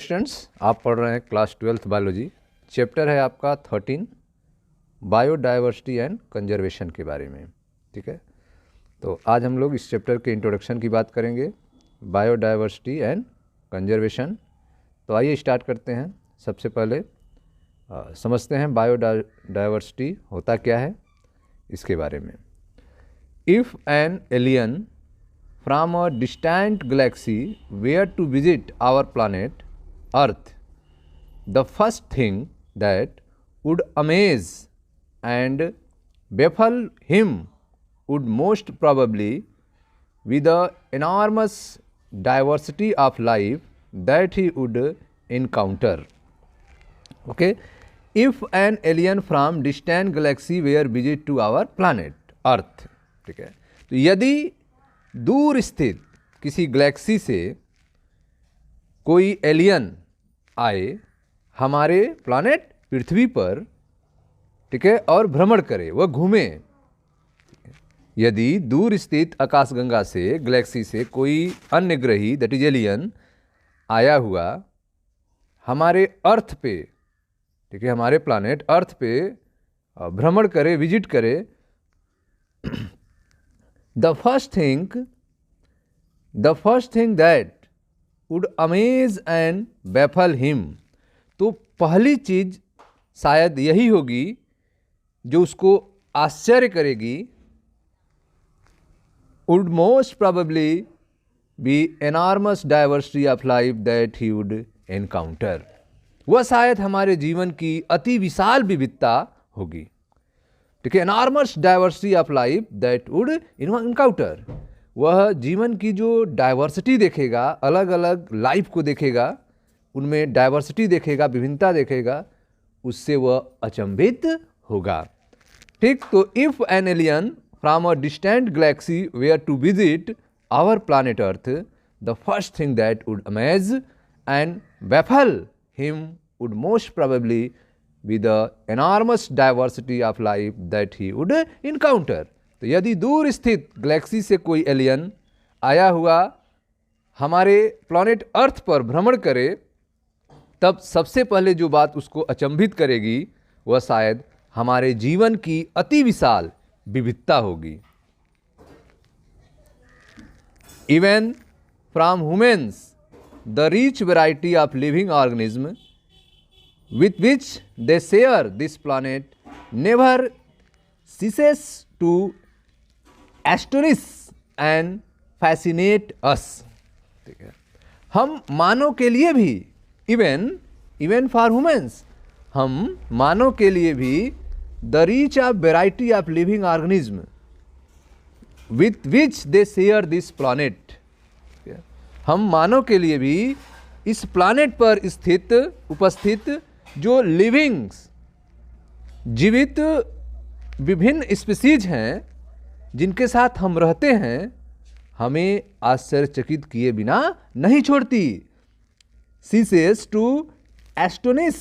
Students, आप पढ़ रहे हैं क्लास 12th बायोलॉजी। चैप्टर है आपका 13 बायोडाइवर्सिटी एंड कंजर्वेशन के बारे में। ठीक है, तो आज हम लोग इस चैप्टर के इंट्रोडक्शन की बात करेंगे, बायोडाइवर्सिटी एंड कंजर्वेशन। तो आइए स्टार्ट करते हैं। सबसे पहले समझते हैं बायोडाइवर्सिटी होता क्या है इसके बारे में। If an alien from a distant galaxy were to visit our planet Earth, the first thing that would amaze and baffle him would most probably be the enormous diversity of life that he would encounter. Okay, if an alien from distant galaxy were visit to our planet Earth, ठीक है, तो यदि दूर स्थित किसी Galaxy से कोई alien आए हमारे प्लानेट पृथ्वी पर, ठीक है, और भ्रमण करे, वह घूमे। यदि दूर स्थित आकाशगंगा से गैलेक्सी से कोई अन्य ग्रही दैट इज एलियन आया हुआ हमारे अर्थ पे, ठीक है, हमारे प्लानेट अर्थ पे भ्रमण करे, विजिट करे, The first thing that would amaze and baffle him, तो पहली चीज शायद यही होगी जो उसको आश्चर्य करेगी, would most probably be enormous diversity of life that he would encounter, वह शायद हमारे जीवन की अति विशाल विविधता होगी। ठीक है, enormous diversity of life that would encounter, वह जीवन की जो डाइवर्सिटी देखेगा, अलग अलग लाइफ को देखेगा, उनमें डाइवर्सिटी देखेगा, विभिन्नता देखेगा, उससे वह अचंभित होगा। ठीक, तो if an alien from a distant galaxy were to visit our planet Earth, the first thing that would amaze and baffle him would most probably with the enormous diversity of life that he would encounter. तो यदि दूर स्थित Galaxy से कोई alien आया हुआ हमारे planet earth पर भ्रमण करे, तब सबसे पहले जो बात उसको अचंभित करेगी वह शायद हमारे जीवन की अति विशाल विविधता होगी। Even from humans, the rich variety of living organisms with which they share this planet never ceases to astonish and fascinate us. ठीक है, हम मानव के लिए भी, इवन फॉर ह्यूमन्स, हम मानव के लिए भी the reach of variety of living organism with which they share this planet, हम मानव के लिए भी इस प्लानेट पर स्थित उपस्थित जो लिविंग्स, जीवित विभिन्न स्पीसीज हैं जिनके साथ हम रहते हैं, हमें आश्चर्यचकित किए बिना नहीं छोड़ती। Ceases to astonish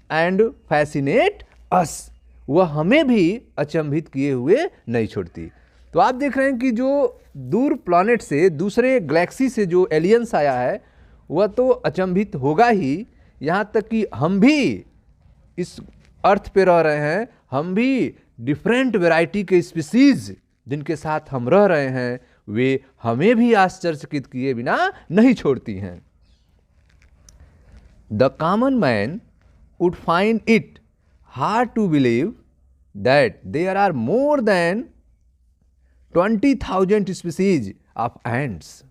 and fascinate us, वह हमें भी अचंभित किए हुए नहीं छोड़ती। तो आप देख रहे हैं कि जो दूर प्लैनेट से, दूसरे गैलेक्सी से जो एलियंस आया है वह तो अचंभित होगा ही, यहाँ तक कि हम भी इस अर्थ पे रह रहे हैं, हम भी डिफरेंट वैरायटी के स्पीसीज जिनके साथ हम रह रहे हैं वे हमें भी आश्चर्यचकित किए बिना नहीं छोड़ती हैं। The common man would find it hard to believe that there are more than 20,000 species of ants.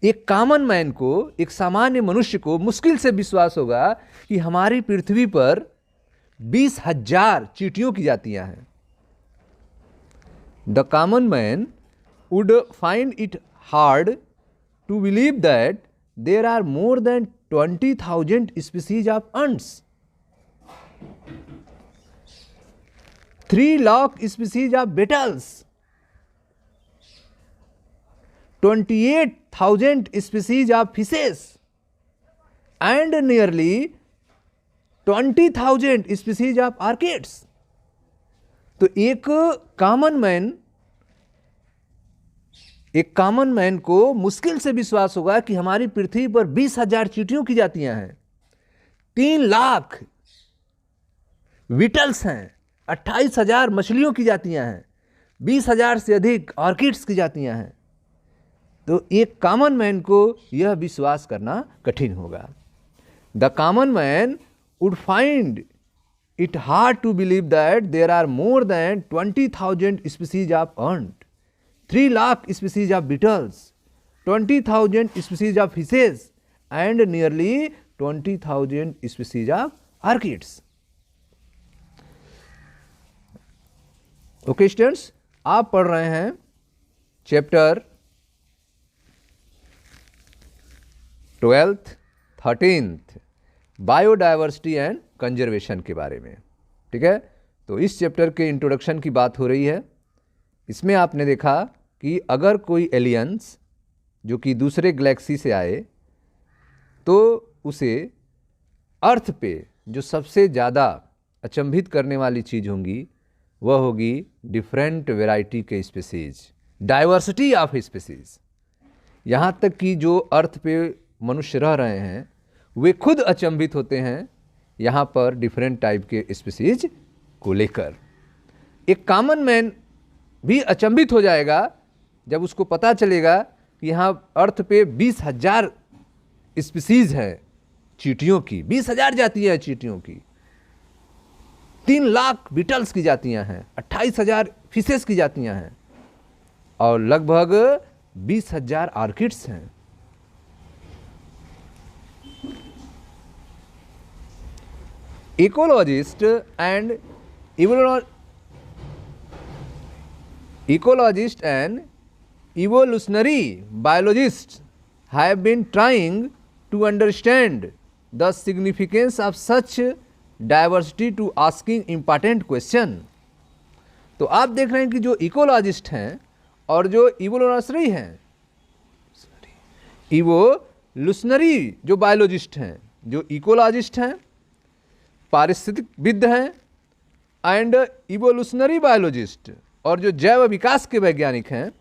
एक कॉमन मैन को, एक सामान्य मनुष्य को मुश्किल से विश्वास होगा कि हमारी पृथ्वी पर 20,000 चींटियों की जातियां हैं। The common man would find it hard to believe that there are more than 20,000 species of ants, 3 lakh species of beetles, 28,000 species of fishes and nearly 20,000 species of orchids. तो एक कॉमन मैन, एक कॉमन मैन को मुश्किल से विश्वास होगा कि हमारी पृथ्वी पर 20,000 चींटियों की जातियां हैं, 3 लाख विटल्स हैं, 28,000 मछलियों की जातियां हैं, 20,000 से अधिक ऑर्किड्स की जातियां हैं। तो एक कॉमन मैन को यह विश्वास करना कठिन होगा। The common man would find it hard to believe that there are more than 20,000 species of ant, 3 lakh species of beetles, 20,000 species of fishes and nearly 20,000 species of orchids. Okay students, आप पढ़ रहे हैं chapter 12th 13th biodiversity and conservation के बारे में। ठीक है, तो इस चैप्टर के इंट्रोडक्शन की बात हो रही है। इसमें आपने देखा कि अगर कोई एलियंस जो कि दूसरे गैलेक्सी से आए तो उसे अर्थ पे जो सबसे ज़्यादा अचंभित करने वाली चीज़ होंगी वह होगी डिफरेंट वैरायटी के स्पीसीज, डाइवर्सिटी ऑफ स्पीसीज। यहाँ तक कि जो अर्थ पे मनुष्य रह रहे हैं वे खुद अचंभित होते हैं यहाँ पर डिफरेंट टाइप के स्पीसीज को लेकर। एक कॉमन मैन भी अचंभित हो जाएगा जब उसको पता चलेगा कि यहाँ अर्थ पे 20,000 स्पीसीज है चींटियों की, 20,000 जातियाँ हैं चींटियों की, 3 लाख बीटल्स की जातियाँ हैं, 28,000 फिशेस की जातियाँ हैं और लगभग 20,000 ऑर्किड्स हैं। Ecologists and evolutionary biologists have been trying to understand the significance of such diversity to asking important question। तो आप देख रहे हैं कि जो इकोलॉजिस्ट हैं और जो इवोल्यूशनरी हैं, इवोल्यूशनरी जो बायोलॉजिस्ट हैं, जो इकोलॉजिस्ट हैं, पारिस्थितिकविद हैं एंड इवोल्यूशनरी बायोलॉजिस्ट और जो जैव विकास के वैज्ञानिक हैं,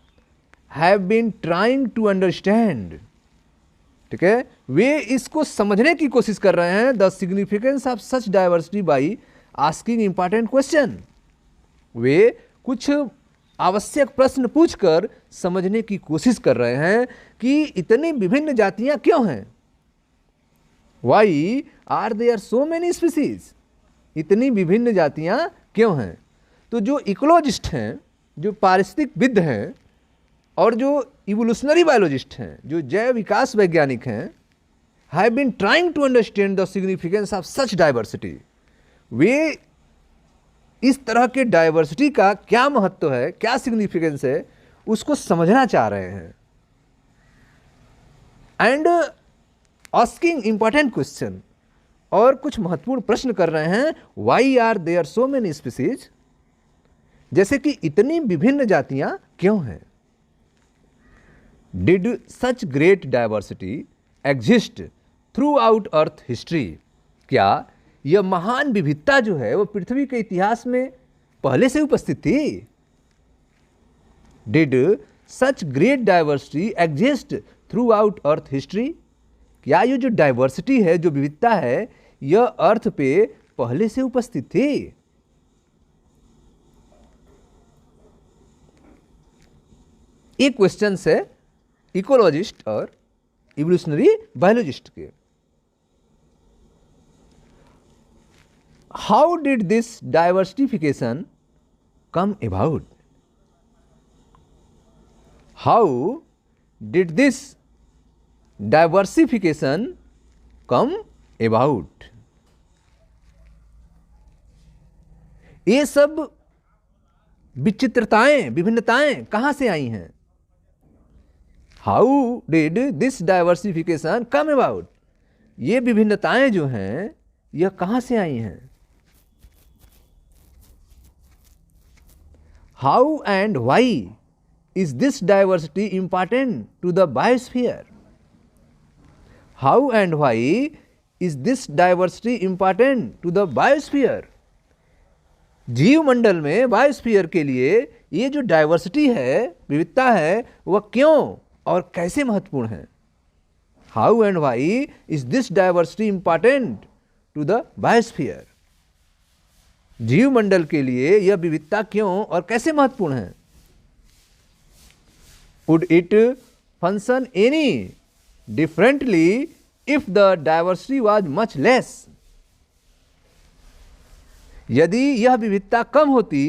have been trying to understand. ठीक है, वे इसको समझने की कोशिश कर रहे हैं, the significance of such diversity by asking important question. वे कुछ आवश्यक प्रश्न पूछकर समझने की कोशिश कर रहे हैं कि इतनी विभिन्न जातियां क्यों हैं। Why are there so many species? इतनी विभिन्न जातियां क्यों हैं। तो जो इकोलॉजिस्ट हैं, जो पारिस्थितिकविद हैं और जो इवोल्यूशनरी बायोलॉजिस्ट हैं, जो जैव विकास वैज्ञानिक हैं, have been trying to understand the significance of such diversity. वे इस तरह के डाइवर्सिटी का क्या महत्व है, क्या सिग्निफिकेंस है, उसको समझना चाह रहे हैं। एंड आस्किंग इंपॉर्टेंट क्वेश्चन, और कुछ महत्वपूर्ण प्रश्न कर रहे हैं। Why are there so many species, जैसे कि इतनी विभिन्न जातियां क्यों हैं। Did such great diversity exist throughout earth history, क्या यह महान विविधता जो है वो पृथ्वी के इतिहास में पहले से उपस्थित थी। Did such great diversity exist throughout earth history, क्या ये जो डाइवर्सिटी है, जो विविधता है, यह अर्थ पे पहले से उपस्थित थी। एक क्वेश्चन है इकोलॉजिस्ट और इवोल्यूशनरी बायोलॉजिस्ट के। How did this diversification come about, how did this diversification come about, ये सब विचित्रताएं, विभिन्नताएं कहां से आई हैं। How did this diversification come about, ये विभिन्नताएं जो हैं यह कहां से आई हैं। How and why is this diversity important to the biosphere, how and why is this diversity important to the biosphere. जीव मंडल में बायोस्फीयर के लिए ये जो डाइवर्सिटी है, विविधता है, वह क्यों और कैसे महत्वपूर्ण है? How and why is this diversity important to the biosphere? जीवमंडल के लिए यह विविधता क्यों और कैसे महत्वपूर्ण है? Would it function any differently if the diversity was much less? यदि यह विविधता कम होती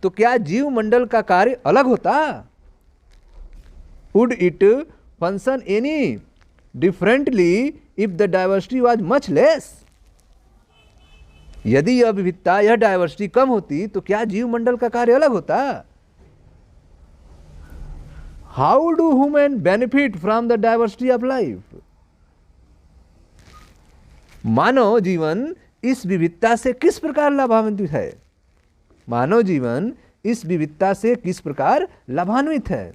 तो क्या जीवमंडल का कार्य अलग होता? Would it function any differently if the diversity was much less? यदि यह विविधता, यह डाइवर्सिटी कम होती तो क्या जीवमंडल का कार्य अलग होता? How do humans benefit from the diversity of life? मानव जीवन इस विविधता से किस प्रकार लाभान्वित है? मानव जीवन इस विविधता से किस प्रकार लाभान्वित है?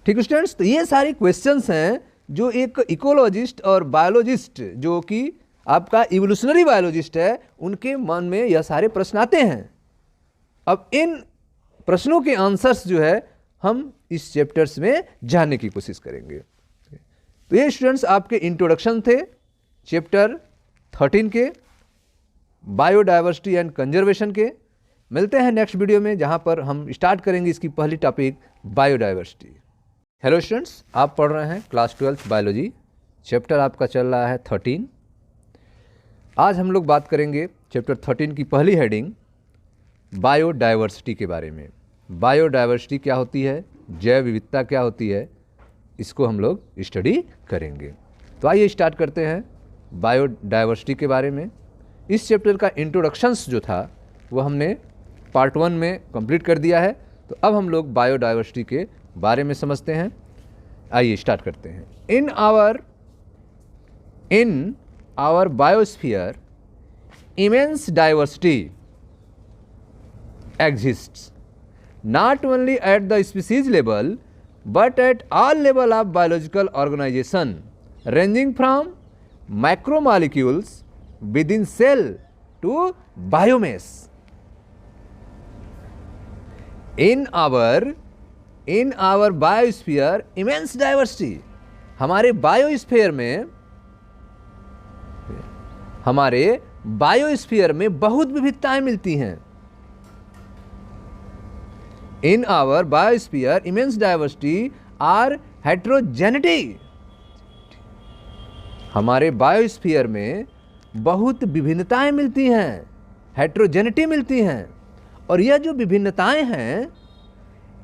ठीक है स्टूडेंट्स, तो ये सारे क्वेश्चंस हैं जो एक इकोलॉजिस्ट और बायोलॉजिस्ट, जो कि आपका इवोल्यूशनरी बायोलॉजिस्ट है, उनके मन में यह सारे प्रश्न आते हैं। अब इन प्रश्नों के आंसर्स जो है हम इस चैप्टर्स में जानने की कोशिश करेंगे। तो ये स्टूडेंट्स आपके इंट्रोडक्शन थे चैप्टर 13 के, बायोडाइवर्सिटी एंड कंजर्वेशन के। मिलते हैं नेक्स्ट वीडियो में, जहां पर हम स्टार्ट करेंगे इसकी पहली टॉपिक बायोडाइवर्सिटी। हेलो स्टूडेंट्स, आप पढ़ रहे हैं क्लास 12 बायोलॉजी, चैप्टर आपका चल रहा है 13। आज हम लोग बात करेंगे चैप्टर 13 की पहली हेडिंग बायोडाइवर्सिटी के बारे में। बायोडाइवर्सिटी क्या होती है, जैव विविधता क्या होती है, इसको हम लोग स्टडी करेंगे। तो आइए स्टार्ट करते हैं बायोडाइवर्सिटी के बारे में। इस चैप्टर का इंट्रोडक्शंस जो था वो हमने पार्ट 1 में कंप्लीट कर दिया है। तो अब हम लोग बायोडाइवर्सिटी के बारे में समझते हैं। आइए स्टार्ट करते हैं। In our biosphere immense diversity exists not only at the species level but at all level of biological organization, ranging from macromolecules within cell to biomass. In our biosphere immense diversity, हमारे biosphere में बहुत विविधताएं मिलती हैं। In our biosphere, immense diversity are heterogeneity. हमारे biosphere में बहुत विभिन्नताएं मिलती हैं, हेट्रोजेनिटी मिलती हैं। और यह जो विभिन्नताएं हैं,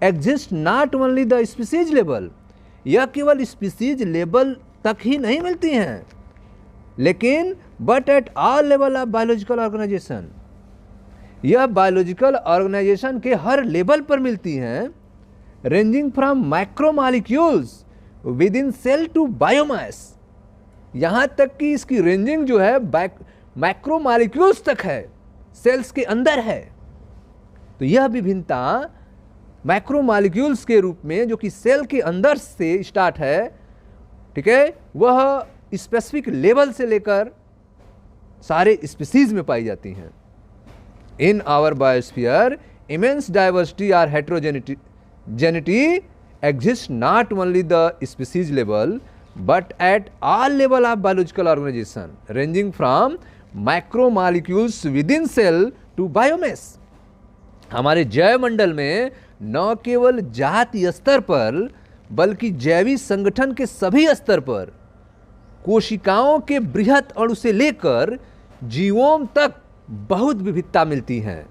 exist not only the species level, यह केवल स्पीसीज लेवल तक ही नहीं मिलती हैं, लेकिन but at all level of biological organization, यह बायोलॉजिकल ऑर्गेनाइजेशन के हर लेवल पर मिलती हैं। Ranging from micromolecules within cell to biomass, यहाँ तक कि इसकी रेंजिंग जो है माइक्रोमॉलिक्यूल्स तक है, सेल्स के अंदर है। तो यह विभिन्नता माइक्रोमॉलिक्यूल्स के रूप में, जो कि सेल के अंदर से स्टार्ट है, ठीक है, वह स्पेसिफिक लेवल से लेकर सारे स्पीसीज में पाई जाती हैं। In our biosphere, immense diversity or heterogeneity exists not only the species level but at all level of biological organization, ranging from macromolecules within cell to biomass. हमारे जैव मंडल में न केवल जातीय स्तर पर बल्कि जैविक संगठन के सभी स्तर पर, कोशिकाओं के बृहत अणु से लेकर जीवों तक बहुत विविधता मिलती हैं।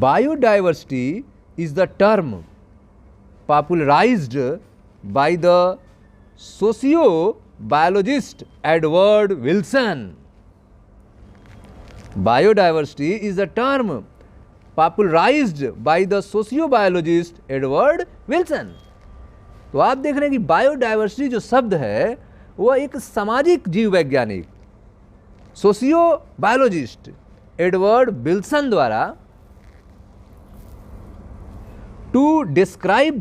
Biodiversity is the term popularised by the socio biologist Edward Wilson. Biodiversity is the term popularised by the socio biologist Edward Wilson. तो आप देख रहे हैं कि बायोडाइवर्सिटी जो शब्द है वह एक सामाजिक जीव वैज्ञानिक सोशियो बायोलॉजिस्ट एडवर्ड विल्सन द्वारा to describe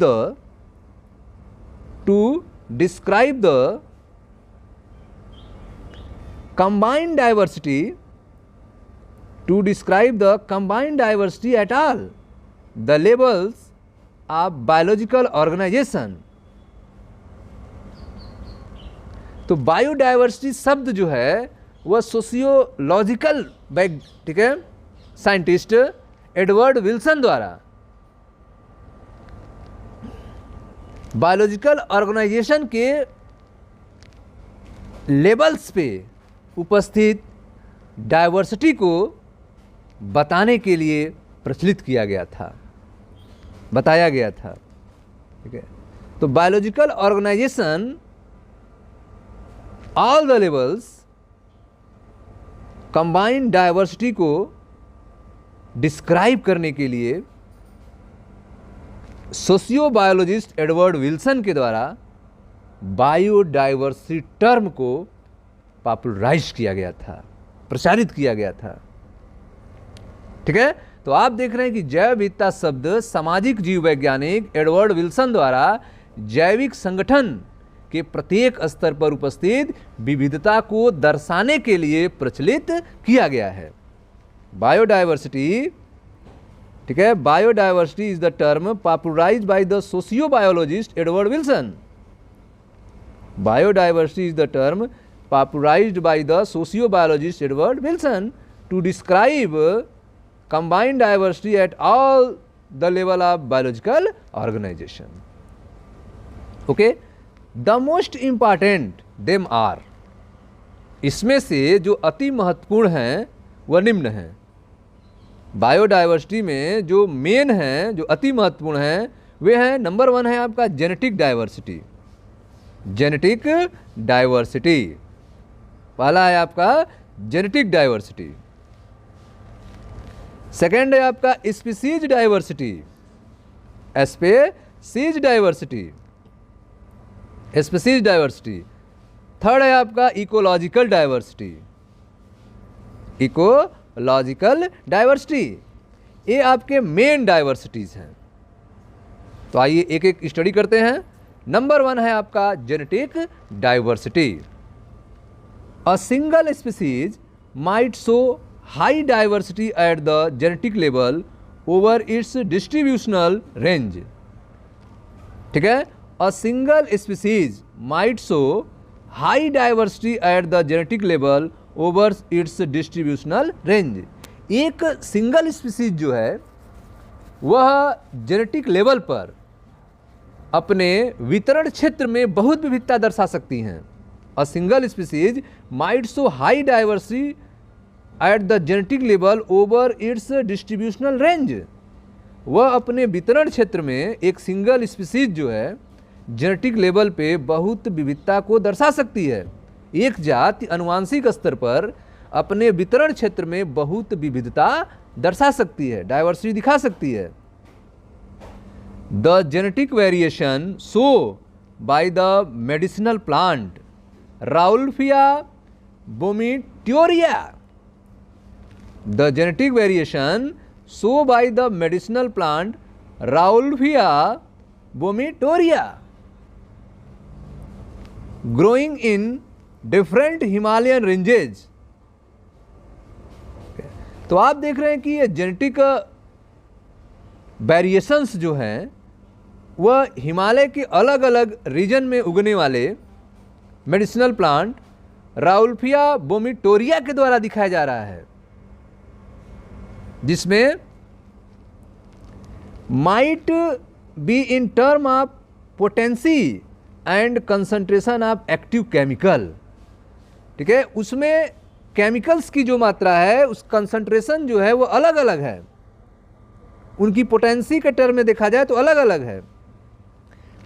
the combined diversity, to describe the combined diversity at all the levels of biological organization. तो बायोडाइवर्सिटी शब्द जो है वह सोशियोलॉजिकल ठीक है साइंटिस्ट एडवर्ड विल्सन द्वारा बायोलॉजिकल ऑर्गेनाइजेशन के लेवल्स पे उपस्थित डाइवर्सिटी को बताने के लिए प्रचलित किया गया था, बताया गया था। ठीक है, तो biological organisation all the levels combined diversity को डिस्क्राइब करने के लिए सोशियो बायोलॉजिस्ट एडवर्ड विल्सन के द्वारा बायोडाइवर्सिटी टर्म को पॉपुलराइज किया गया था, प्रचारित किया गया था। ठीक है, तो आप देख रहे हैं कि जैव विविधता शब्द सामाजिक जीव वैज्ञानिक एडवर्ड विल्सन द्वारा जैविक संगठन के प्रत्येक स्तर पर उपस्थित विविधता को दर्शाने के लिए प्रचलित किया गया है। बायोडाइवर्सिटी, ठीक है, biodiversity is the term popularised by the socio biologist Edward Wilson. Biodiversity is the term popularized by the sociobiologist Edward Wilson to describe combined diversity at all the level of biological organization. Okay, the most important them are, इसमें से जो अति महत्वपूर्ण हैं वह निम्न हैं। Biodiversity में जो मेन हैं, जो अति महत्वपूर्ण हैं, वे हैं, नंबर 1 है आपका जेनेटिक डाइवर्सिटी। जेनेटिक डाइवर्सिटी पहला है आपका जेनेटिक डाइवर्सिटी। सेकेंड है आपका species diversity, species diversity, species diversity. Third है आपका इकोलॉजिकल डाइवर्सिटी, इकोलॉजिकल डाइवर्सिटी। ये आपके मेन डाइवर्सिटीज हैं। तो आइए एक एक स्टडी करते हैं। नंबर 1 है आपका genetic diversity. A single species might show high diversity at the genetic level over its distributional range. ठीक है, a single species might show high diversity at the genetic level over its distributional range. एक single species जो है वह genetic level पर अपने वितरण क्षेत्र में बहुत विविधता दर्शा सकती हैं। A single species might show high diversity at the genetic level over its distributional range. वह अपने वितरण क्षेत्र में एक सिंगल स्पीसीज जो है जेनेटिक लेवल पे बहुत विविधता को दर्शा सकती है। एक जाति अनुवांशिक स्तर पर अपने वितरण क्षेत्र में बहुत विविधता दर्शा सकती है, डाइवर्सिटी दिखा सकती है। The genetic variation show by the medicinal plant Rauwolfia vomitoria. The genetic variation shown by the medicinal plant Rauwolfia vomitoria growing in different Himalayan ranges. तो आप देख रहे हैं कि ये जेनेटिक वेरिएशंस जो हैं वह हिमालय के अलग अलग रीजन में उगने वाले मेडिसिनल प्लांट राउल्फिया वोमिटोरिया के द्वारा दिखाया जा रहा है, जिसमें might be in term of potency and concentration of active chemical. ठीक है, उसमें केमिकल्स की जो मात्रा है उस कंसंट्रेशन जो है वो अलग अलग है, उनकी पोटेंसी के टर्म में देखा जाए तो अलग अलग है।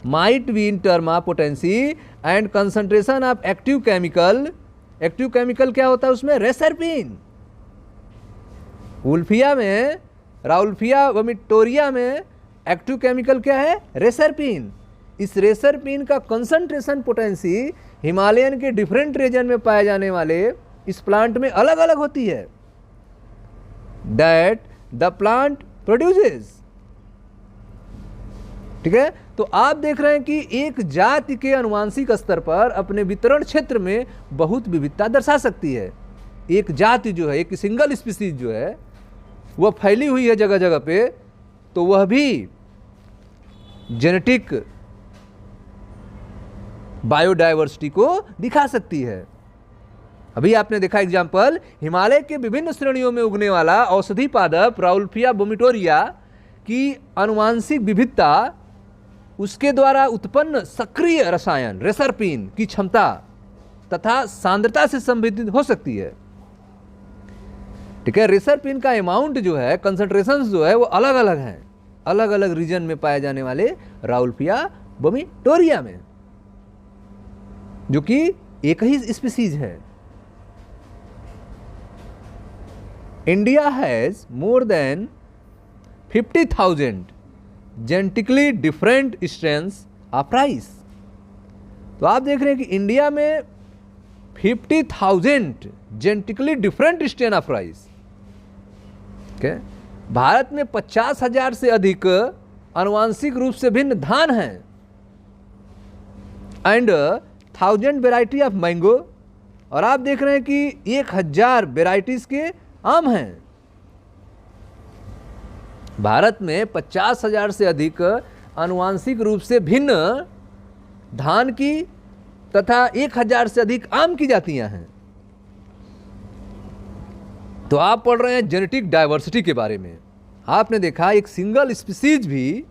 Might be in term of potency and concentration of active chemical. Active chemical क्या होता है उसमें? रेसरपिन। वुल्फिया में, राउल्फिया वोमिटोरिया में एक्टिव केमिकल क्या है? रेसरपिन। इस रेसरपिन का कंसंट्रेशन पोटेंसी हिमालयन के डिफरेंट रीजन में पाए जाने वाले इस प्लांट में अलग अलग होती है। That the plant produces. ठीक ठीक है। तो आप देख रहे हैं कि एक जाति के अनुवांशिक स्तर पर अपने वितरण क्षेत्र में बहुत विविधता दर्शा सकती है। एक जाति जो है, एक सिंगल स्पीसीज जो है, वह फैली हुई है जगह जगह पे, तो वह भी जेनेटिक बायोडायवर्सिटी को दिखा सकती है। अभी आपने देखा एग्जाम्पल, हिमालय के विभिन्न श्रेणियों में उगने वाला औषधि पादप राउल्फिया वोमिटोरिया की आनुवांशिक विविधता उसके द्वारा उत्पन्न सक्रिय रसायन रेसरपिन की क्षमता तथा सांद्रता से संबंधित हो सकती है। ठीक है, रेसरपिन का अमाउंट जो है, कंसंट्रेशन जो है, वो अलग अलग हैं, अलग अलग रीजन में पाए जाने वाले राउल्फिया वोमिटोरिया में, जो कि एक ही स्पीसीज है। India has more than 50,000 genetically different strains of rice. तो आप देख रहे हैं कि इंडिया में 50,000 genetically different strain of rice. Bharat में 50,000 से अधिक आनुवांशिक रूप से भिन्न धान हैं एंड 1000 वेराइटी ऑफ मैंगो, और आप देख रहे हैं कि 1000 वेराइटीज के आम हैं। भारत में 50,000 से अधिक आनुवांशिक रूप से भिन्न धान की तथा 1000 से अधिक आम की जातियां हैं। तो आप पढ़ रहे हैं जेनेटिक डाइवर्सिटी के बारे में। आपने देखा एक सिंगल स्पीसीज भी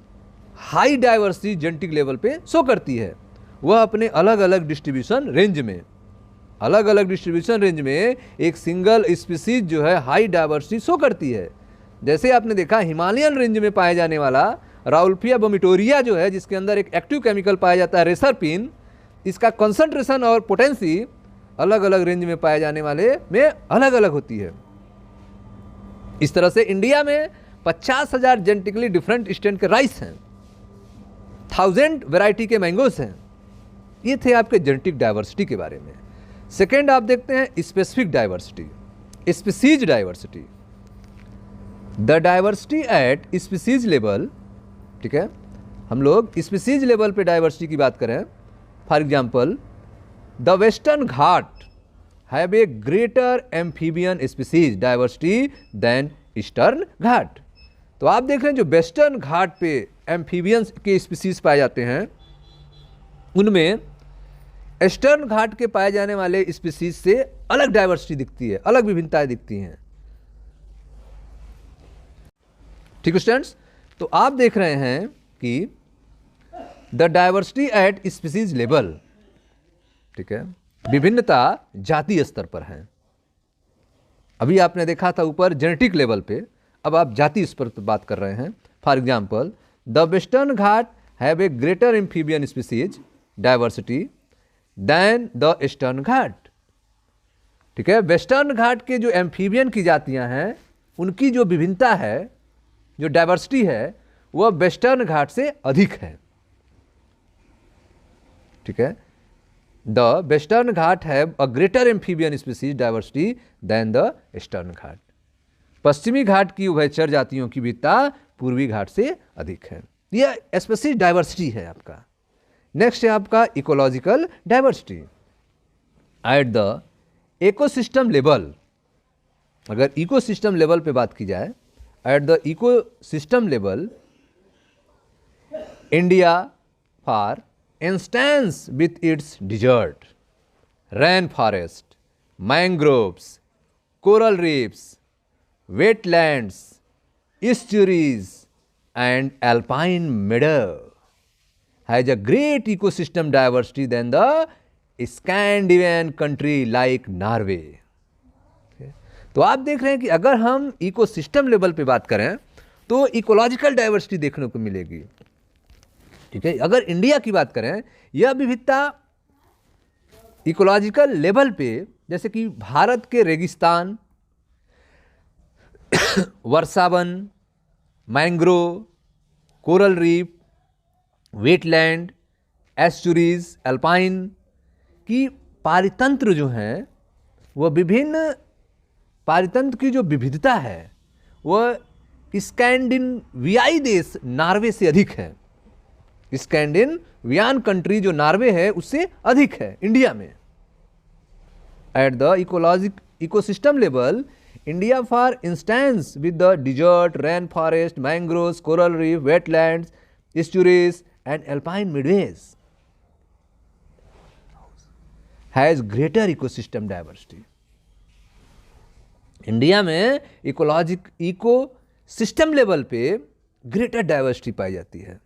हाई डाइवर्सिटी जेनेटिक लेवल पे शो करती है। वह अपने अलग अलग डिस्ट्रीब्यूशन रेंज में, अलग अलग डिस्ट्रीब्यूशन रेंज में एक सिंगल स्पीसीज जो है हाई डाइवर्सिटी शो करती है। जैसे आपने देखा हिमालयन रेंज में पाए जाने वाला राउल्फिया वोमिटोरिया जो है, जिसके अंदर एक एक्टिव केमिकल पाया जाता है रेसरपिन, इसका कंसंट्रेशन और पोटेंसी अलग अलग रेंज में पाए जाने वाले में अलग अलग होती है। इस तरह से इंडिया में 50,000 जेनेटिकली डिफरेंट स्ट्रेन के राइस हैं, 1000 वैरायटी के मैंगोस हैं। ये थे आपके जेनेटिक डाइवर्सिटी के बारे में। सेकेंड आप देखते हैं specific diversity, species diversity. The diversity eight species level, ठीक है, हम लोग स्पीसीज लेवल पे डाइवर्सिटी की बात करें। For example, the Western Ghat have a greater amphibian species diversity than Eastern Ghat. तो आप देख रहे हैं जो वेस्टर्न घाट पे एम्फीबियंस के स्पीसीज पाए जाते हैं, उनमें ईस्टर्न घाट के पाए जाने वाले स्पीसीज से अलग डाइवर्सिटी दिखती है, अलग विभिन्नताएं दिखती हैं। ठीक है स्टूडेंट्स, तो आप देख रहे हैं कि the diversity eight species level, ठीक है, विभिन्नता जातीय स्तर पर है। अभी आपने देखा था ऊपर जेनेटिक लेवल पे, अब आप जातीय स्तर पर बात कर रहे हैं। For example, the Western Ghat have a greater amphibian species diversity than the Eastern Ghat. ठीक है, वेस्टर्न घाट के जो एम्फीबियन की जातियां हैं, उनकी जो विभिन्नता है, जो डाइवर्सिटी है, वह वेस्टर्न घाट से अधिक है। ठीक है, the Western Ghat have a greater amphibian species diversity than the Eastern Ghat. पश्चिमी घाट की उभयचर जातियों की विविधता पूर्वी घाट से अधिक है। यह स्पीसीज डाइवर्सिटी है आपका। नेक्स्ट है आपका ecological diversity. At the ecosystem level, अगर इकोसिस्टम लेवल पे बात की जाए, at the ecosystem level, India for instance with its desert, rain forest, mangroves, coral reefs, wetlands, estuaries and alpine meadow has a great ecosystem diversity than the Scandinavian country like Norway. तो आप देख रहे हैं कि अगर हम ecosystem level पे बात करें तो इकोलॉजिकल डाइवर्सिटी देखने को मिलेगी। ठीक है, अगर इंडिया की बात करें, यह विविधता इकोलॉजिकल लेवल पे, जैसे कि भारत के रेगिस्तान, वर्षावन, mangrove, coral reef, wetland, estuaries, alpine की पारितंत्र जो हैं, वह विभिन्न पारितंत्र की जो विविधता है वह स्कैंडिनेवियाई देश नॉर्वे से अधिक है। स्कैंडिनेवियन कंट्री जो नॉर्वे है उससे अधिक है इंडिया में। At the ecosystem level, India for instance with the desert, rain forest, mangroves, coral reef, wetlands, estuaries and alpine midways has greater ecosystem diversity। India में इकोसिस्टम लेवल पे greater diversity पाई जाती है,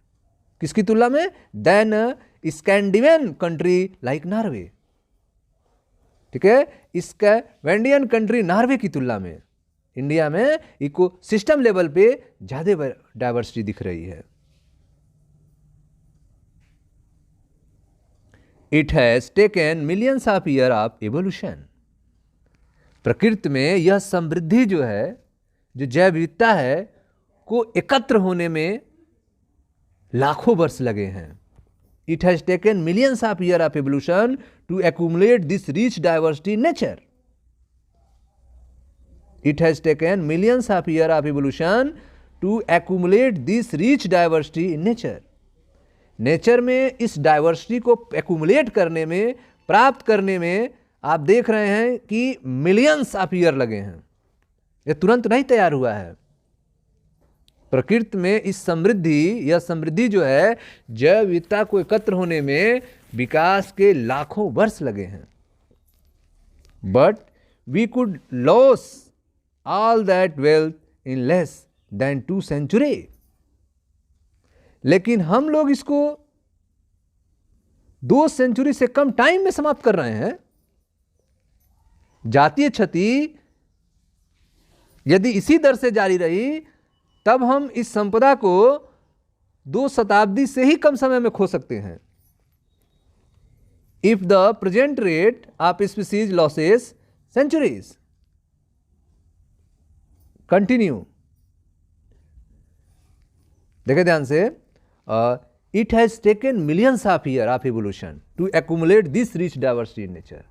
किसकी तुलना में? Than Scandinavian country like Norway. ठीक है, स्कैंडिनेवियन कंट्री नॉर्वे की तुलना में इंडिया में इकोसिस्टम लेवल पे ज्यादा डाइवर्सिटी दिख रही है। It has taken millions of year of evolution. प्रकृति में यह समृद्धि जो है, जो जैव विविधता है, को एकत्र होने में लाखों वर्ष लगे हैं। It has taken millions of year of evolution to accumulate this rich diversity in nature. It has taken millions of year of evolution to accumulate this rich diversity in nature. Nature में इस diversity को accumulate करने में, प्राप्त करने में आप देख रहे हैं कि मिलियंस ऑफ ईयर लगे हैं। ये तुरंत नहीं तैयार हुआ है। प्रकृति में इस समृद्धि, यह समृद्धि जो है, जैव विविधता को एकत्र होने में विकास के लाखों वर्ष लगे हैं। But we could loss all that wealth in less than 2 century. लेकिन हम लोग इसको 2 सेंचुरी से कम टाइम में समाप्त कर रहे हैं। जातीय क्षति यदि इसी दर से जारी रही, तब हम इस संपदा को 2 शताब्दी से ही कम समय में खो सकते हैं। If the present rate of species losses centuries continue. देखें ध्यान से, it has taken millions of years of evolution to accumulate this rich diversity in nature।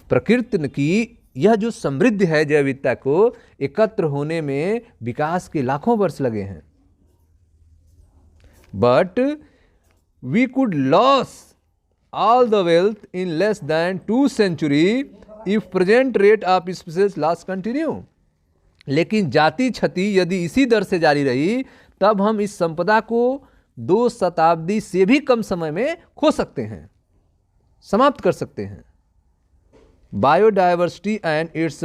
प्रकृति की यह जो समृद्धि है जैव विविधता को एकत्र होने में विकास के लाखों वर्ष लगे हैं। But we could loss all the wealth in less than 2 century if present rate of species loss continue. लेकिन जाति क्षति यदि इसी दर से जारी रही, तब हम इस संपदा को 2 शताब्दी से भी कम समय में खो सकते हैं, समाप्त कर सकते हैं। Biodiversity and its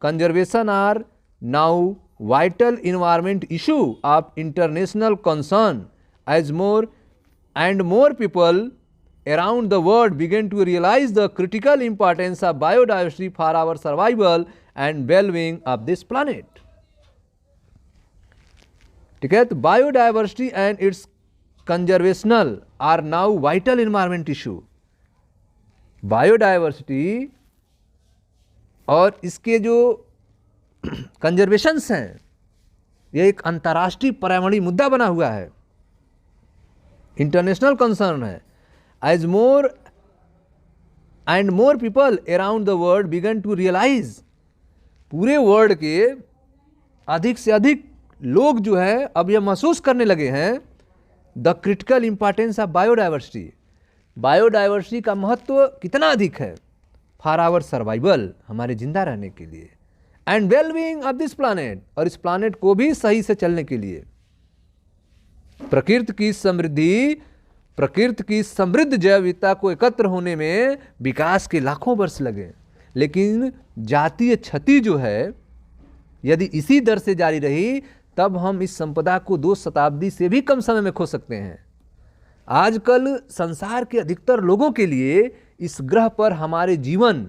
conservation are now vital environment issue of international concern as more and more people around the world begin to realize the critical importance of biodiversity for our survival and well-being of this planet। ठीक है, तो biodiversity and its conservational are now vital environment issue. Biodiversity और इसके जो conservations हैं, यह एक अंतर्राष्ट्रीय पर्यावरणीय मुद्दा बना हुआ है, इंटरनेशनल कंसर्न है। As more and more people around the world began to realize, पूरे वर्ल्ड के अधिक से अधिक लोग जो है अब यह महसूस करने लगे हैं the critical importance of biodiversity. Biodiversity का महत्व कितना अधिक है फॉर आवर सर्वाइवल, हमारे जिंदा रहने के लिए, and well being of this planet, और इस प्लानेट को भी सही से चलने के लिए। प्रकृति की समृद्धि, प्रकृति की समृद्ध जैव विविधता को एकत्र होने में विकास के लाखों वर्ष लगे, लेकिन जातीय क्षति जो है यदि इसी दर से जारी रही, तब हम इस संपदा को 2 शताब्दी से भी कम समय में खो सकते हैं। आजकल संसार के अधिकतर लोगों के लिए इस ग्रह पर हमारे जीवन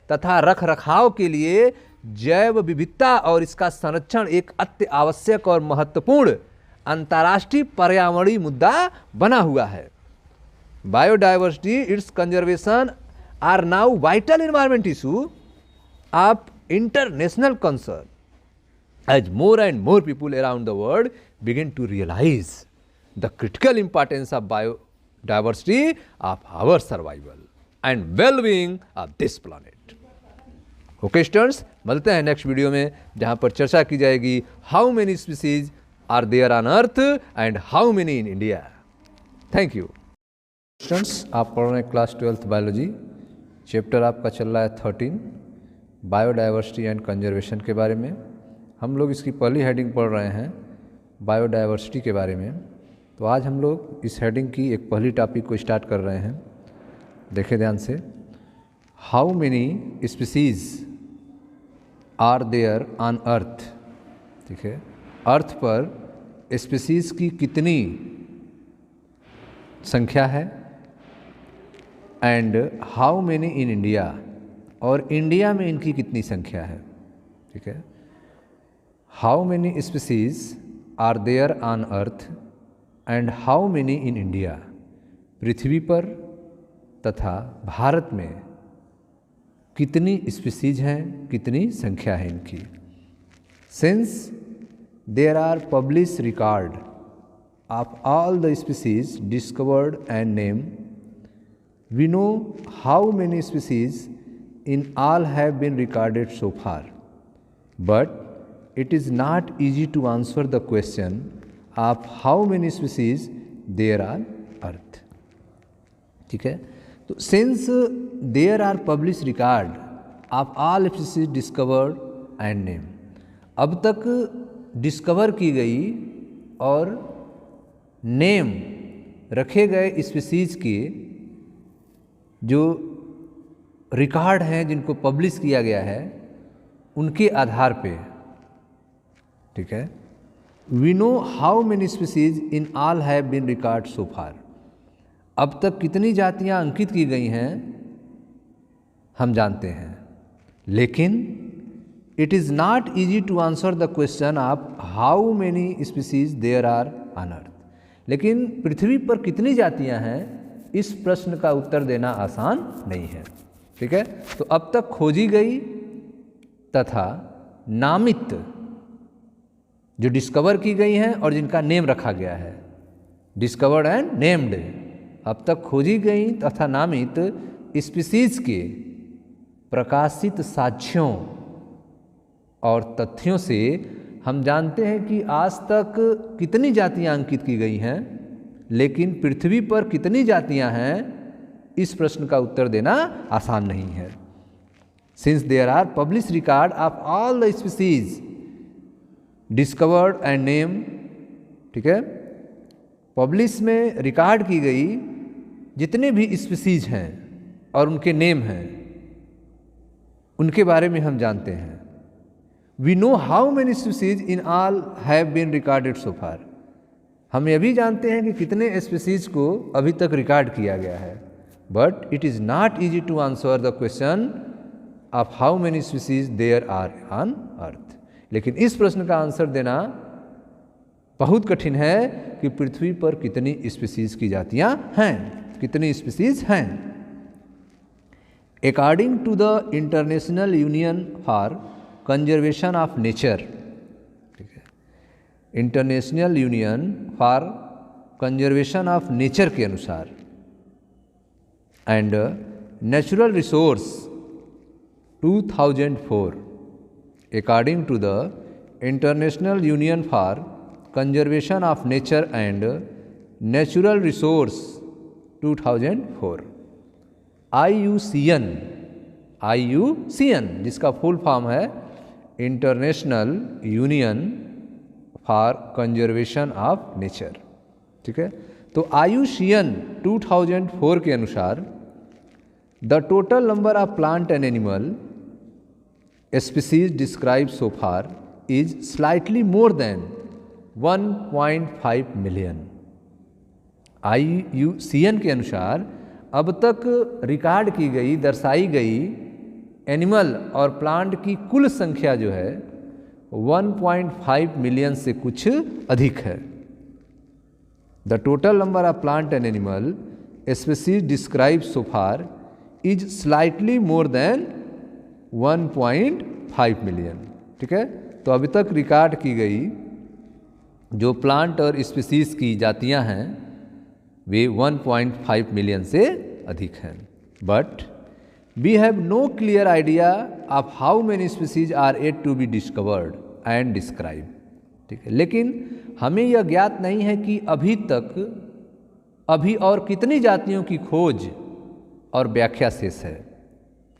तथा रख रखाव के लिए जैव विविधता और इसका संरक्षण एक अति आवश्यक और महत्वपूर्ण अंतर्राष्ट्रीय पर्यावरणीय मुद्दा बना हुआ है। Biodiversity, its conservation are now vital environment issue of international concern as more and more people around the world begin to realize the critical importance of biodiversity of our survival and well-being of this planet। Okay students, मिलते हैं next video में जहाँ पर चर्चा की जाएगी how many species are there on earth and how many in India। Thank you. Students, आप पढ़ रहे हैं क्लास 12th बायोलॉजी, चैप्टर आपका चल रहा है 13 बायोडाइवर्सिटी एंड कंजर्वेशन के बारे में। हम लोग इसकी पहली हेडिंग पढ़ रहे हैं बायोडाइवर्सिटी के बारे में। तो आज हम लोग इस हेडिंग की एक पहली टॉपिक को स्टार्ट कर रहे हैं। देखें ध्यान से, how many species are there on earth. ठीक है, अर्थ पर स्पीसीज की कितनी संख्या है, and how many in India, और इंडिया में इनकी कितनी संख्या है। ठीक है, how many species are there on earth and how many in India, पृथ्वी पर तथा भारत में कितनी स्पीसीज हैं, कितनी संख्या है इनकी। Since there are publish record of all the species discovered and name, we know how many species in all have been recorded so far, but it is not easy to answer the question of how many species there are earth. ठीक है, तो since there are published record of all species discovered and named, अब तक discover की गई और name रखे गए स्पीसीज के जो रिकॉर्ड हैं, जिनको पब्लिश किया गया है, उनके आधार पे, ठीक है, we know how many species in all have been record so far, अब तक कितनी जातियां अंकित की गई हैं हम जानते हैं। लेकिन it is not easy to answer the question of how many species there are on earth, लेकिन पृथ्वी पर कितनी जातियां हैं, इस प्रश्न का उत्तर देना आसान नहीं है। ठीक है, तो अब तक खोजी गई तथा नामित जो डिस्कवर की गई हैं और जिनका नेम रखा गया है, डिस्कवर्ड एंड नेम्ड, अब तक खोजी गई तथा नामित स्पीसीज के प्रकाशित साक्ष्यों और तथ्यों से हम जानते हैं कि आज तक कितनी जातियां अंकित की गई हैं, लेकिन पृथ्वी पर कितनी जातियां हैं, इस प्रश्न का उत्तर देना आसान नहीं है। Since there are publish record of all the species discovered and name, ठीक है, पब्लिश में रिकॉर्ड की गई जितने भी स्पीसीज हैं और उनके नेम हैं, उनके बारे में हम जानते हैं। We know how many species in all have been recorded so far, हम यह भी जानते हैं कि कितने स्पीसीज को अभी तक रिकॉर्ड किया गया है। But it is not easy to answer the question of how many species there are on earth. लेकिन इस प्रश्न का आंसर देना बहुत कठिन है कि पृथ्वी पर कितनी स्पीसीज की जातियां हैं, कितनी स्पीसीज हैं। According to the International Union for Conservation of Nature, ठीक है, International Union for Conservation of Nature के अनुसार and Natural Resource 2004, according to the International Union for Conservation of Nature and Natural Resource 2004, IUCN, जिसका full form है International Union for Conservation of Nature. ठीक है, तो IUCN 2004 के अनुसार the total number of plant and animal species describe so far is slightly more than 1.5 million. IUCN के अनुसार अब तक रिकॉर्ड की गई, दर्शाई गई एनिमल और प्लांट की कुल संख्या जो है 1.5 मिलियन से कुछ अधिक है। The total number of plant and animal species describe so far is slightly more than 1.5 million. ठीक है, तो अभी तक रिकॉर्ड की गई जो प्लांट और स्पीसीज की जातियां हैं वे 1.5 मिलियन से अधिक हैं। But we have no clear idea of how many species are yet to be discovered and describe. ठीक है, लेकिन हमें यह ज्ञात नहीं है कि अभी तक अभी और कितनी जातियों की खोज और व्याख्या शेष है।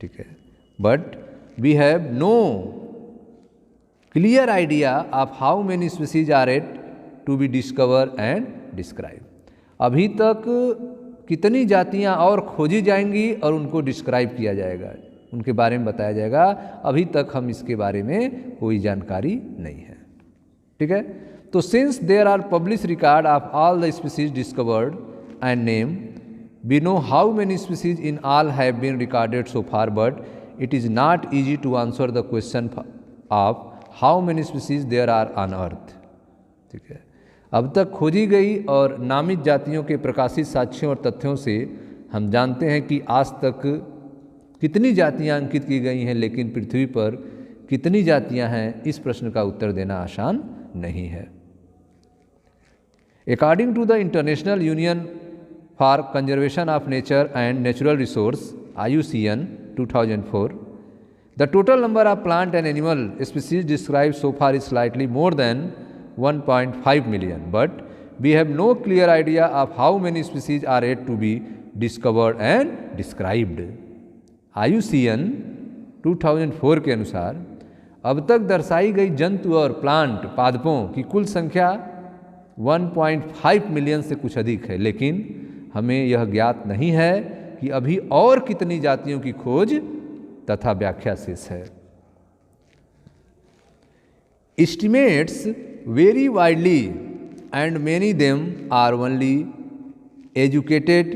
ठीक है, but we have no clear idea of how many species are yet to be discover and describe. अभी तक कितनी जातियां और खोजी जाएंगी और उनको डिस्क्राइब किया जाएगा, उनके बारे में बताया जाएगा। अभी तक हम इसके बारे में कोई जानकारी नहीं है। ठीक है, तो since there are publish record of all the species discovered and name, we know how many species in all have been recorded so far, but it is not easy to answer the question of how many species there are on earth. ठीक है, अब तक खोजी गई और नामित जातियों के प्रकाशित साक्ष्यों और तथ्यों से हम जानते हैं कि आज तक कितनी जातियां अंकित की गई हैं, लेकिन पृथ्वी पर कितनी जातियां हैं, इस प्रश्न का उत्तर देना आसान नहीं है। According to the International Union for Conservation of Nature and Natural Resource IUCN 2004, the total number of plant and animal species described so far is slightly more than 1.5 million, but we have no clear idea of how many species are yet to be discovered and described. IUCN 2004 के अनुसार अब तक दर्शाई गई जंतु और plant पादपों की कुल संख्या 1.5 मिलियन से कुछ अधिक है, लेकिन हमें यह ज्ञात नहीं है कि अभी और कितनी जातियों की खोज तथा व्याख्या शेष है। Estimates vary widely and many them are only educated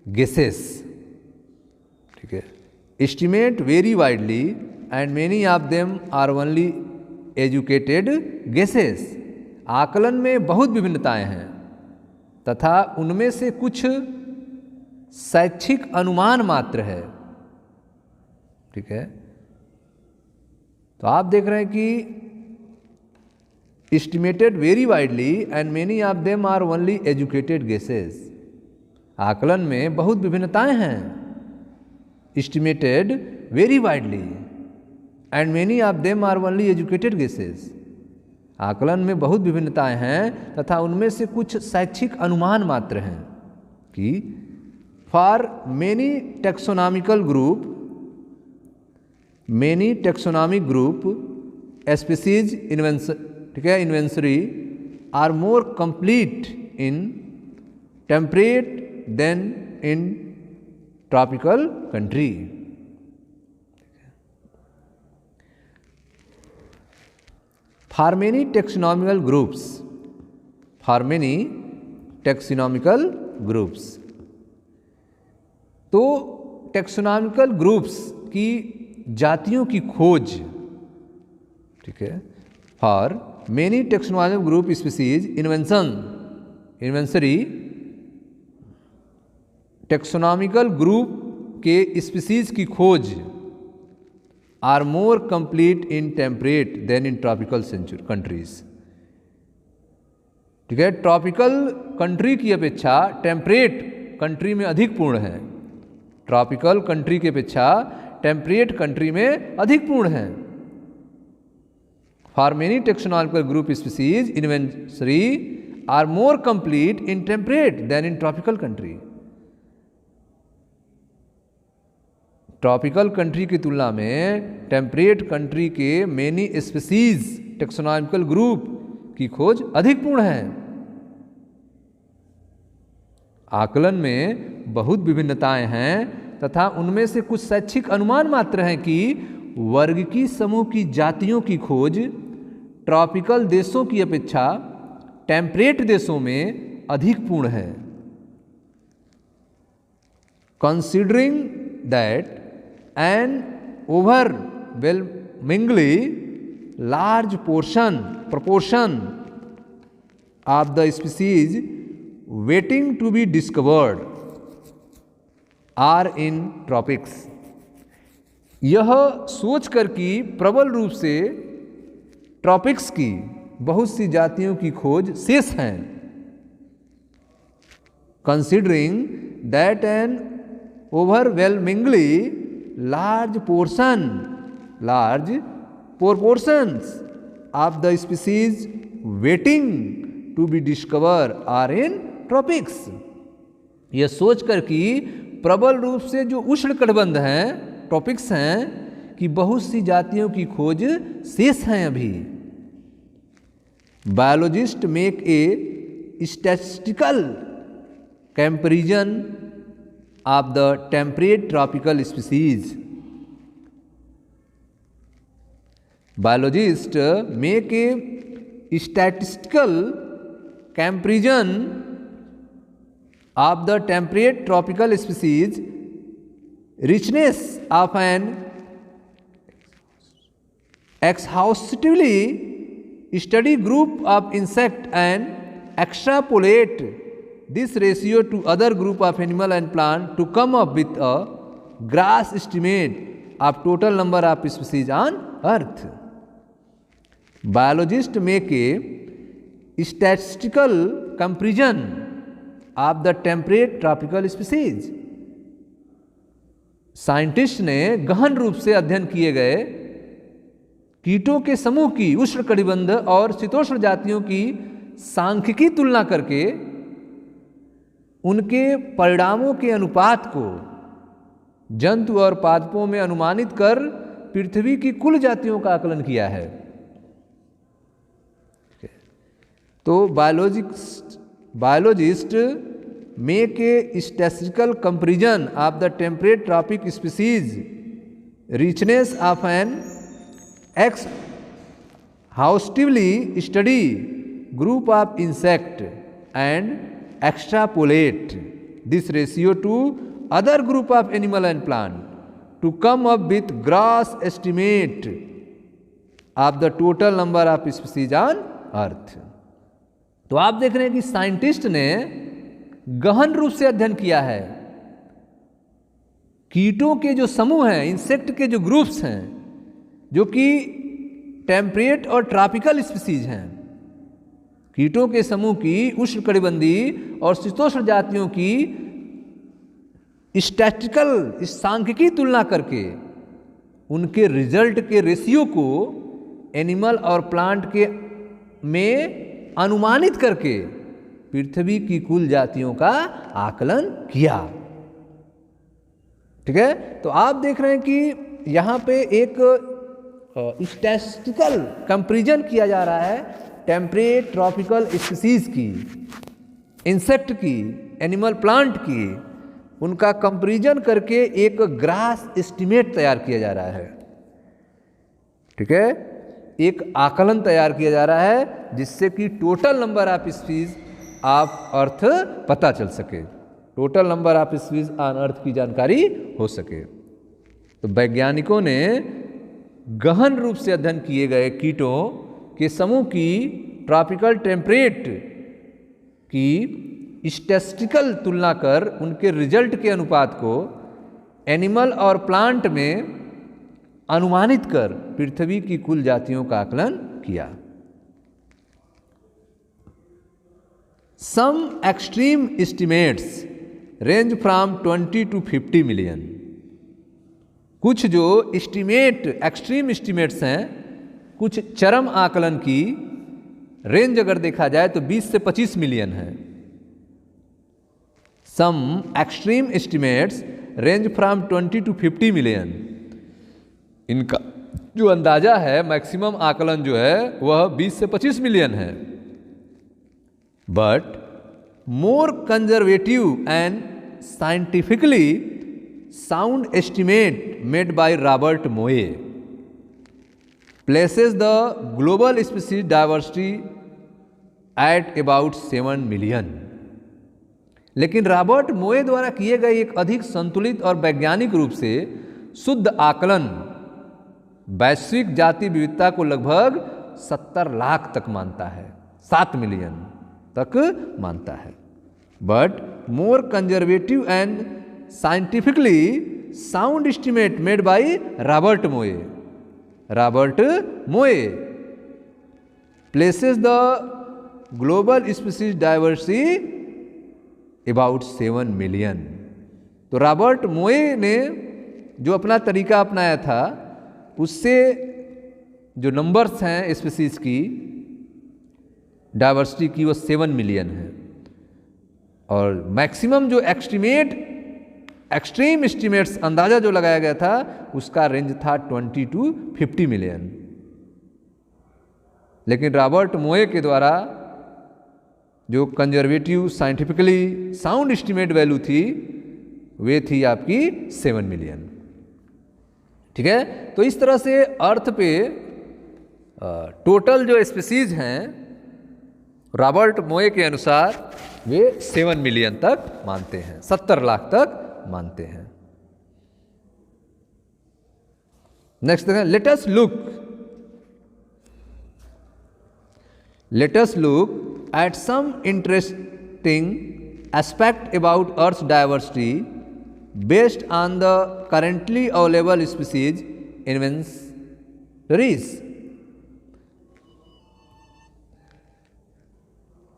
guesses. ठीक है, estimate vary widely and many of them are only educated guesses. आकलन में बहुत विभिन्नताएं हैं तथा उनमें से कुछ शैक्षिक अनुमान मात्र है। ठीक है, तो आप देख रहे हैं कि estimated very widely and many of them are only educated guesses. आकलन में बहुत विभिन्नताएं हैं। estimated very widely and many of them are only educated guesses. आकलन में बहुत विभिन्नताएं हैं तथा उनमें से कुछ शैक्षिक अनुमान मात्र हैं कि for many taxonomical group, many taxonomic group species inventory are more complete in temperate than in tropical country. For many taxonomical groups, तो टेक्सोनॉमिकल ग्रुप्स की जातियों की खोज, ठीक है, for many taxonomical group species inventory, taxonomical group के species की खोज are more complete in temperate than in tropical countries. ठीक है, ट्रॉपिकल कंट्री की अपेक्षा टेम्परेट कंट्री में अधिक पूर्ण है। ट्रॉपिकल कंट्री की अपेक्षा टेम्परेट कंट्री में अधिक पूर्ण है। For many taxonomical group species inventory are more complete in temperate than in tropical country. Tropical country की तुलना में टेम्परेट कंट्री के मेनी स्पीसीज टेक्सोनॉमिकल ग्रुप की खोज अधिक पूर्ण है। आकलन में बहुत विभिन्नताएं हैं तथा उनमें से कुछ शैक्षिक अनुमान मात्र हैं कि वर्गीय समूह की जातियों की खोज ट्रॉपिकल देशों की अपेक्षा टेम्परेट देशों में अधिक पूर्ण है। Considering that an overwhelmingly large proportion of the species waiting to be discovered are in tropics. यह सोचकर कि प्रबल रूप से ट्रॉपिक्स की बहुत सी जातियों की खोज शेष हैं। Considering that an overwhelmingly large proportions of the species waiting to be discovered are in tropics, यह सोचकर कि प्रबल रूप से जो उष्णकटिबंध हैं, ट्रॉपिक्स हैं, कि बहुत सी जातियों की खोज शेष हैं अभी। Biologist make a statistical comparison of the temperate tropical species. Biologists make a statistical comparison of the temperate tropical species richness of an exhaustively study group of insect and extrapolate this ratio to other group of animal and plant to come up with a gross estimate of total number of species on earth. Biologists make a statistical comparison of the temperate tropical species. Scientist ने गहन रूप से अध्ययन किए गए कीटों के समूह की उष्णकटिबंध और शीतोष्ण जातियों की सांख्यिकी तुलना करके उनके परिणामों के अनुपात को जंतु और पादपों में अनुमानित कर पृथ्वी की कुल जातियों का आकलन किया है। तो biologist make a statistical comparison of the temperate tropic species richness of an exhaustively study group of insect and extrapolate this ratio to other group of animal and plant to come up with gross estimate of the total number of species on earth. तो आप देख रहे हैं कि scientist ने गहन रूप से अध्ययन किया है कीटों के जो समूह हैं, इंसेक्ट के जो ग्रुप्स हैं, जो कि टेम्परेट और ट्रॉपिकल स्पीसीज हैं, कीटों के समूह की उष्णकटिबंधीय और शीतोष्ण जातियों की स्टैटिस्टिकल सांख्यिकी तुलना करके उनके रिजल्ट के रेशियो को एनिमल और प्लांट के में अनुमानित करके पृथ्वी की कुल जातियों का आकलन किया। ठीक है, तो आप देख रहे हैं कि यहाँ पे एक स्टैटिस्टिकल कंपैरिजन किया जा रहा है टेम्परेट ट्रॉपिकल स्पीसीज की, इंसेक्ट की, एनिमल प्लांट की, उनका कंपैरिजन करके एक ग्रास एस्टिमेट तैयार किया जा रहा है। ठीक है, एक आकलन तैयार किया जा रहा है जिससे कि total number of species of earth पता चल सके, total number of species on earth की जानकारी हो सके। तो वैज्ञानिकों ने गहन रूप से अध्ययन किए गए कीटों के समूह की ट्रॉपिकल टेम्परेट की स्टैटिस्टिकल तुलना कर उनके रिजल्ट के अनुपात को एनिमल और प्लांट में अनुमानित कर पृथ्वी की कुल जातियों का आकलन किया। Some extreme estimates range from 20 to 50 million. कुछ जो एक्सट्रीम एस्टिमेट्स हैं, कुछ चरम आकलन की रेंज अगर देखा जाए तो 20 से 25 मिलियन है। Some extreme estimates range from 20 to 50 million. इनका जो अंदाजा है, मैक्सिमम आकलन जो है वह 20 से 25 मिलियन है। But more conservative and scientifically sound estimate made by Robert Moye places the global species diversity at about 7 million। लेकिन रॉबर्ट मोए द्वारा किए गए एक अधिक संतुलित और वैज्ञानिक रूप से शुद्ध आकलन वैश्विक जाति विविधता को लगभग 70 लाख तक मानता है, 7 मिलियन तक मानता है। But more conservative and scientifically sound estimate made by Robert Moye places the global species diversity about 7 million। तो रॉबर्ट मोए ने जो अपना तरीका अपनाया था उससे जो नंबर्स हैं स्पीसीज की डाइवर्सिटी की वो 7 मिलियन है। और मैक्सिमम जो एक्सट्रीम एस्टिमेट्स अंदाज़ा जो लगाया गया था उसका रेंज था 20 to 50 मिलियन। लेकिन रॉबर्ट मोए के द्वारा जो conservative scientifically sound estimate value थी वे थी आपकी 7 मिलियन। ठीक है, तो इस तरह से अर्थ पे टोटल जो स्पीसीज हैं रॉबर्ट मोए के अनुसार वे 7 मिलियन तक मानते हैं, 70 लाख तक मानते हैं। नेक्स्ट देखें, let us look at some interesting aspect about earth diversity based on the currently available species inventories.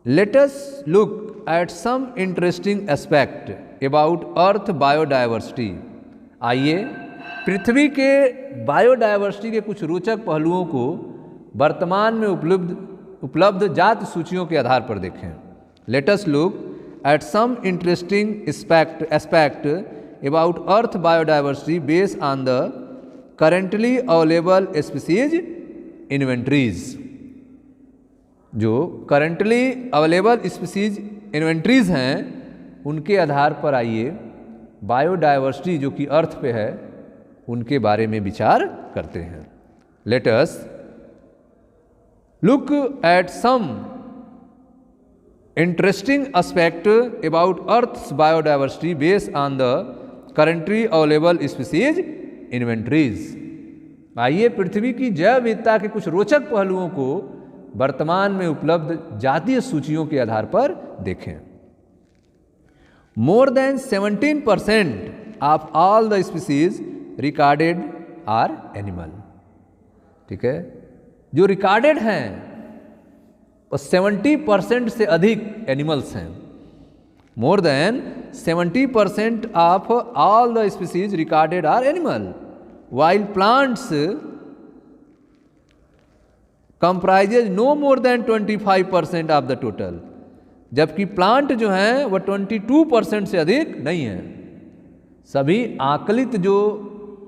Let us look at some interesting aspect about Earth biodiversity। आइए पृथ्वी के बायोडायवर्सिटी के कुछ रोचक पहलुओं को वर्तमान में उपलब्ध जाति सूचियों के आधार पर देखें। Let us look at some interesting aspect about Earth biodiversity based on the currently available species inventories। जो करंटली अवेलेबल स्पीसीज इन्वेंट्रीज हैं उनके आधार पर आइए बायोडायवर्सिटी जो कि अर्थ पे है उनके बारे में विचार करते हैं। Let us look at some interesting aspect about earth's biodiversity based on the currently available species inventories. आइए पृथ्वी की जैव विविधता के कुछ रोचक पहलुओं को वर्तमान में उपलब्ध जातीय सूचियों के आधार पर देखें। More than 17% of all the species recorded are animal. ठीक है, जो रिकॉर्डेड हैं वो 70% से अधिक एनिमल्स हैं। More than 70% of all the species recorded are animal, while plants comprises no more than 25% of the total. जबकि प्लांट जो हैं वह 22% से अधिक नहीं हैं। सभी आकलित जो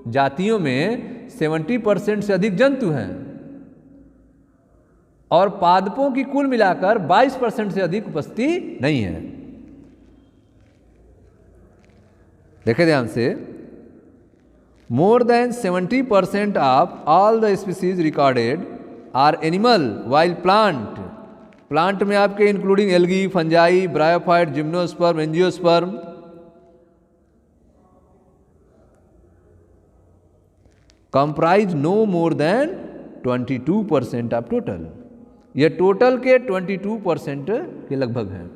जातियों में 70% से अधिक जंतु हैं और पादपों की कुल मिलाकर 22% से अधिक उपस्थिति नहीं है। देखें ध्यान से, more than 70% of all the species recorded are animal, while plant में आपके including algae, fungi, bryophyte, gymnosperm, angiosperm, comprise no more than 22% of total. यह टोटल के 22% के लगभग हैं।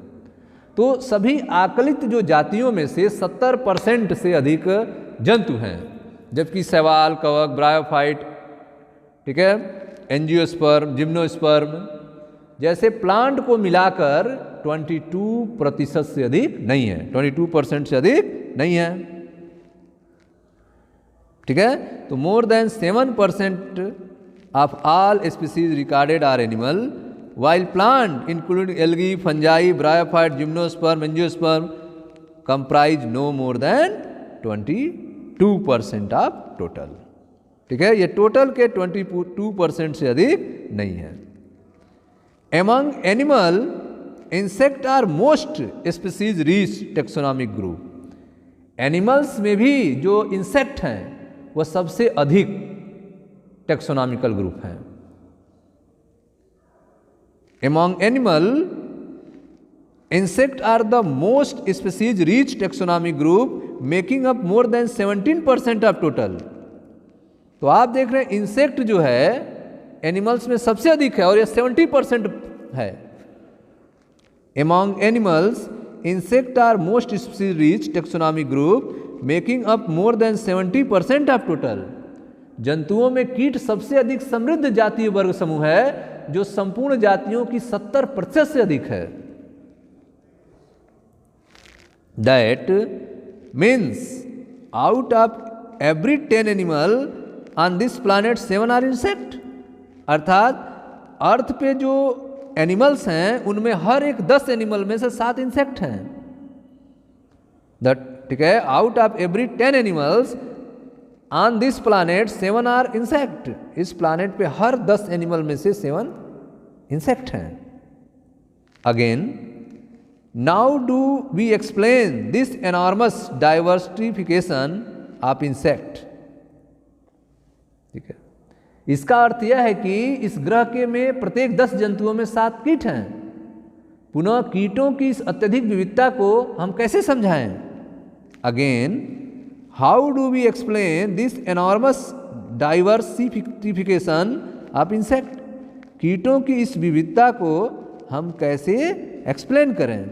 तो सभी आकलित जो जातियों में से 70% से अधिक जंतु हैं, जबकि शैवाल, कवक, ब्रायोफाइट, ठीक है, एंजियोस्पर्म, जिम्नोस्पर्म जैसे प्लांट को मिलाकर 22% से अधिक नहीं है, 22% से अधिक नहीं है। ठीक है, तो more than 7% of all species recorded are animal, while plant including algae, fungi, bryophyte, gymnosperm, angiosperm comprise no more than 22% of total. ठीक है, ये टोटल के 22% से अधिक नहीं है। Among animal insect are most species rich taxonomic group. Animals में भी जो इंसेक्ट हैं वह सबसे अधिक टेक्सोनॉमिकल ग्रुप हैं। Among animal insect are the most species rich taxonomic group making up more than 17% of total. तो आप देख रहे हैं इंसेक्ट जो है एनिमल्स में सबसे अधिक है और यह 70% है। Among animals insect are most species rich taxonomic group making up more than 70% of total. जंतुओं में कीट सबसे अधिक समृद्ध जातीय वर्ग समूह है जो संपूर्ण जातियों की 70% से अधिक है। That means out of every 10 animal on this planet 7 are insect. अर्थात अर्थ पे जो एनिमल्स हैं उनमें हर एक 10 एनिमल में से 7 इंसेक्ट हैं। ठीक है, out of every 10 animals on this planet 7 are insect. इस प्लानेट पे हर 10 एनिमल में से 7 इंसेक्ट हैं। Again, now do we explain this enormous diversification of insect. ठीक है, इसका अर्थ यह है कि इस ग्रह के में प्रत्येक 10 जंतुओं में 7 कीट हैं। पुनः कीटों की इस अत्यधिक विविधता को हम कैसे समझाएं? Again, how do we explain this enormous diversification of insect. कीटों की इस विविधता को हम कैसे एक्सप्लेन करें?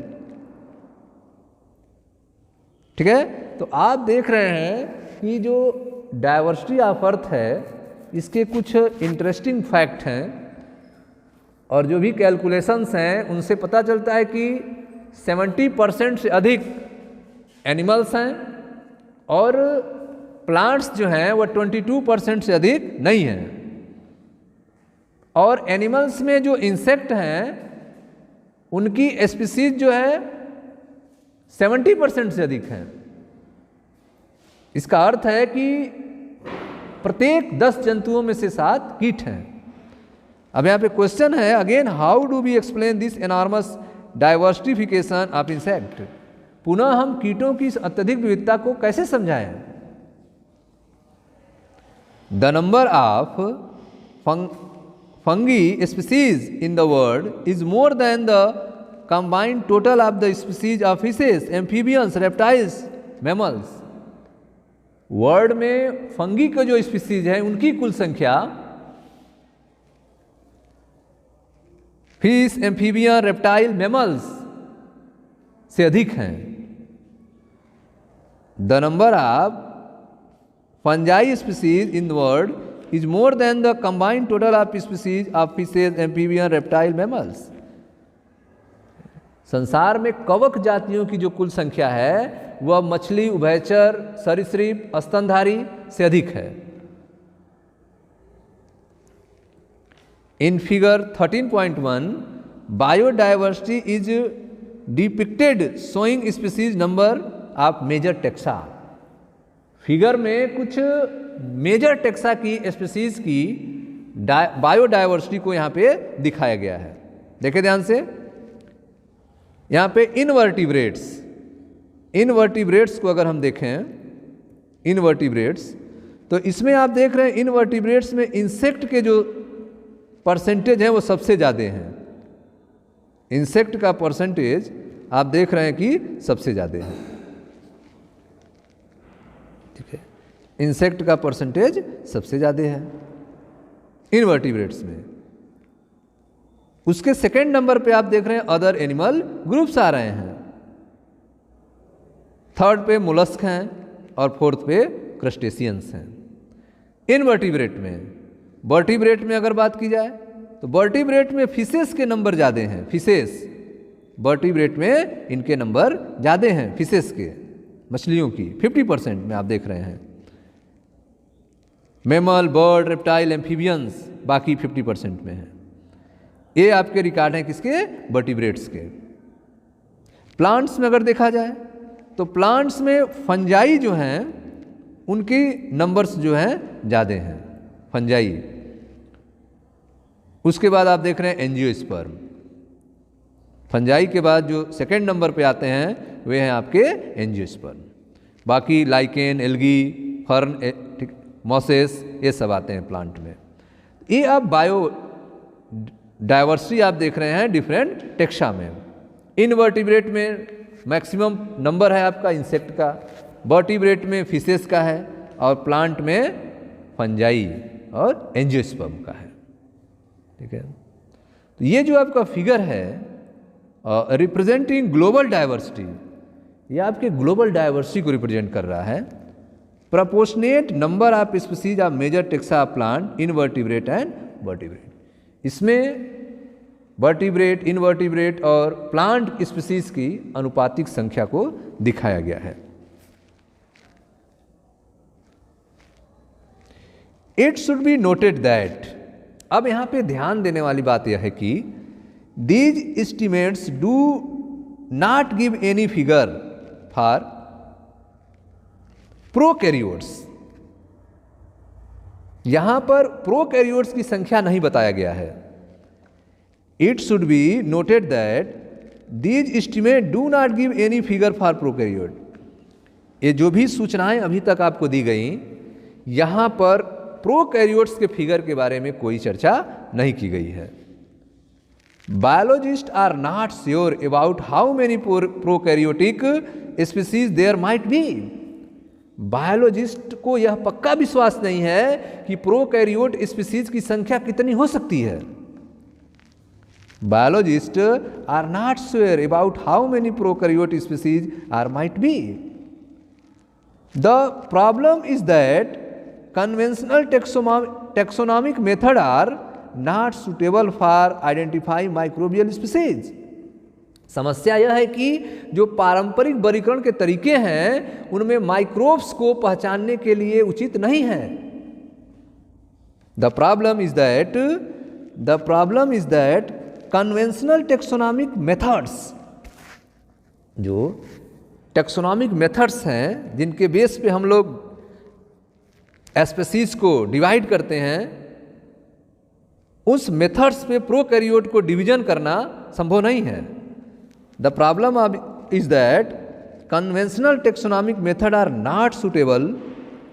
ठीक है, तो आप देख रहे हैं कि जो डाइवर्सिटी ऑफ अर्थ है इसके कुछ इंटरेस्टिंग फैक्ट हैं और जो भी कैलकुलेशंस हैं उनसे पता चलता है कि 70% से अधिक एनिमल्स हैं और प्लांट्स जो हैं वो 22% से अधिक नहीं हैं। और एनिमल्स में जो इंसेक्ट हैं उनकी स्पीसीज जो है 70% से अधिक हैं। इसका अर्थ है कि प्रत्येक 10 जंतुओं में से 7 कीट हैं। अब यहाँ पे क्वेश्चन है again, how do we explain this enormous diversification of insect. पुनः हम कीटों की इस अत्यधिक विविधता को कैसे समझाएं? The number of fungi species in the world is more than the combined total of the species of fishes, amphibians, reptiles, mammals. World में फंगी के जो स्पीसीज हैं उनकी कुल संख्या फिश, एम्फीबियन, रेप्टाइल, मैमल्स से अधिक हैं। The number of fungi species in the world is more than the combined total of species of fishes, amphibian, reptile, mammals. संसार में कवक जातियों की जो कुल संख्या है वह मछली, उभयचर, सरीसृप, स्तनधारी से अधिक है। In figure 13.1 biodiversity is depicted showing species number of major taxa. Figure में कुछ मेजर टेक्सा की स्पीसीज की बायोडाइवर्सिटी को यहाँ पे दिखाया गया है। देखिए ध्यान से, यहाँ पे इनवर्टिब्रेट्स को अगर हम देखें, इनवर्टिब्रेट्स, तो इसमें आप देख रहे हैं इनवर्टिब्रेट्स में इंसेक्ट के जो परसेंटेज है वो सबसे ज़्यादा हैं। इंसेक्ट का परसेंटेज आप देख रहे हैं कि सबसे ज़्यादा है। ठीक है, इंसेक्ट का परसेंटेज सबसे ज़्यादा है इनवर्टिब्रेट्स में। उसके सेकेंड नंबर पे आप देख रहे हैं अदर एनिमल ग्रुप्स आ रहे हैं। थर्ड पे मोलस्क हैं और फोर्थ पे क्रस्टेशियंस हैं। इनवर्टिब्रेट में, वर्टिब्रेट में अगर बात की जाए तो वर्टिब्रेट में फिशेस के नंबर ज़्यादा हैं। फिशेस, वर्टिब्रेट में इनके नंबर ज़्यादा हैं फिशेस के, मछलियों की 50% में आप देख रहे हैं। मैमल, बर्ड, रेप्टाइल, एम्फीबियंस बाकी 50% में हैं। ये आपके रिकॉर्ड हैं किसके? वर्टिब्रेट्स के। प्लांट्स में अगर देखा जाए तो प्लांट्स में फंजाई जो हैं उनकी नंबर्स जो हैं ज़्यादा हैं, फंजाई। उसके बाद आप देख रहे हैं एंजियोस्पर्म। फंजाई के बाद जो सेकंड नंबर पे आते हैं वे हैं आपके एंजियोस्पर्म। बाकी लाइकेन, एल्गी, फर्न, मॉसेस, ये सब आते हैं प्लांट में। ये आप बायो डाइवर्सिटी आप देख रहे हैं डिफरेंट टेक्सा में। इनवर्टिब्रेट में मैक्सिमम नंबर है आपका इंसेक्ट का, वर्टिब्रेट में फिशेस का है और प्लांट में फंजाई और एंजियोस्पर्म का है। ठीक है, तो ये जो आपका फिगर है रिप्रेजेंटिंग ग्लोबल डाइवर्सिटी, ये आपके ग्लोबल डाइवर्सिटी को रिप्रेजेंट कर रहा है। Proportionate number of species of major taxa of plant, invertebrate and vertebrate. इसमें वर्टिब्रेट, इनवर्टिब्रेट और प्लांट स्पीसीज की अनुपातिक संख्या को दिखाया गया है। It should be noted that, अब यहाँ पे ध्यान देने वाली बात यह है कि these estimates do not give any figure for prokaryotes, यहां पर प्रोकैरियोट्स की संख्या नहीं बताया गया है। It should be noted that these estimate do not give any figure for prokaryote. ये जो भी सूचनाएं अभी तक आपको दी गई, यहां पर प्रोकैरियोट्स के फिगर के बारे में कोई चर्चा नहीं की गई है। Biologist are not sure about how many prokaryotic species there might be. Biologist को यह पक्का विश्वास नहीं है कि प्रोकैरियोट स्पीसीज की संख्या कितनी हो सकती है। Biologist are not sure about how many prokaryote species are might be. The problem is that conventional taxonomic method are not suitable for identifying microbial species। समस्या यह है कि जो पारंपरिक वर्गीकरण के तरीके हैं उनमें माइक्रोब्स को पहचानने के लिए उचित नहीं है। The problem is that conventional taxonomic methods, जो टेक्सोनॉमिक मेथड्स हैं जिनके बेस पे हम लोग स्पीसीज को डिवाइड करते हैं, उस मेथड्स पे प्रोकैरियोट को डिवीजन करना संभव नहीं है। The problem is that conventional taxonomic method are not suitable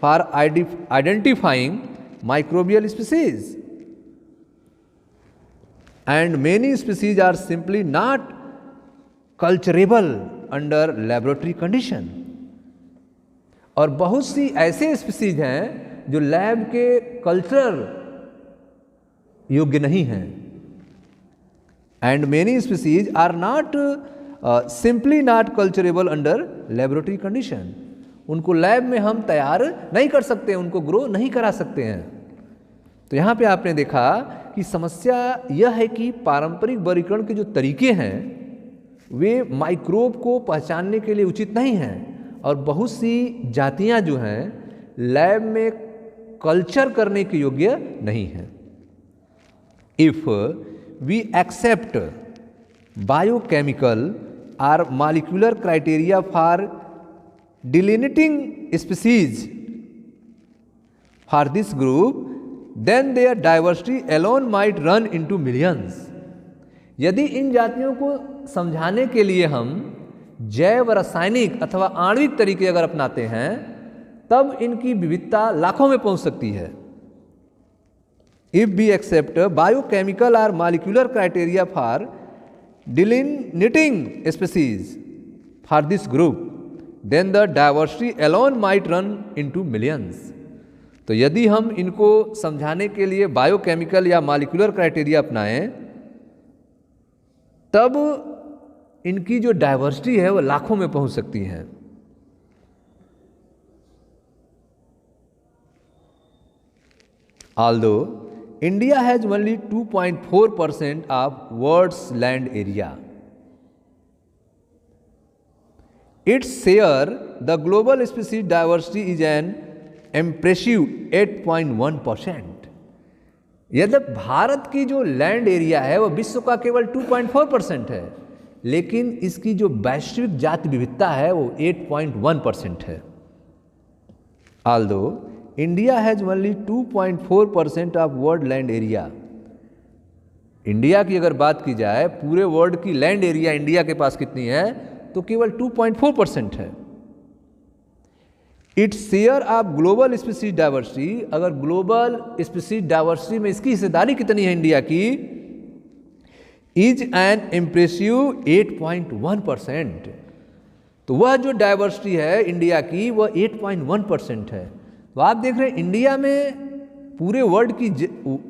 for identifying microbial species and many species are simply not culturable under laboratory condition. और बहुत सी ऐसे स्पीसीज हैं जो लैब के कल्चरल योग्य नहीं हैं। And many species are not simply not culturable under laboratory condition. उनको लैब में हम तैयार नहीं कर सकते, उनको ग्रो नहीं करा सकते हैं। तो यहाँ पे आपने देखा कि समस्या यह है कि पारंपरिक वर्गीकरण के जो तरीके हैं वे माइक्रोब को पहचानने के लिए उचित नहीं हैं, और बहुत सी जातियां जो हैं लैब में कल्चर करने के योग्य नहीं हैं। If we accept biochemical or molecular criteria for delineating species for this group, then their diversity alone might run into millions. यदि इन जातियों को समझाने के लिए हम जैव रासायनिक अथवा आणविक तरीके अगर अपनाते हैं तब इनकी विविधता लाखों में पहुंच सकती है। इफ वी एक्सेप्ट बायोकेमिकल और molecular criteria for delineating species for this group, then the diversity alone might run into millions. तो यदि हम इनको समझाने के लिए बायोकेमिकल या मॉलिक्यूलर क्राइटेरिया अपनाएं तब इनकी जो डाइवर्सिटी है वो लाखों में पहुंच सकती है। Although India has only 2.4% of world's land area, its share the global species diversity is an impressive 8.1%। यदि भारत की जो लैंड एरिया है वो विश्व का केवल 2.4% है, लेकिन इसकी जो वैश्विक जाति विविधता है वो 8.1% है। Although India has only 2.4% of world land area, India की अगर बात की जाए पूरे वर्ल्ड की लैंड एरिया इंडिया के पास कितनी है तो केवल 2.4% है। Its share of global species diversity, अगर ग्लोबल स्पीसीज डाइवर्सिटी में इसकी हिस्सेदारी कितनी है इंडिया की, इज एन इम्प्रेसिव 8.1%। तो वह जो डाइवर्सिटी है इंडिया की वह 8.1% है। तो आप देख रहे हैं इंडिया में पूरे वर्ल्ड की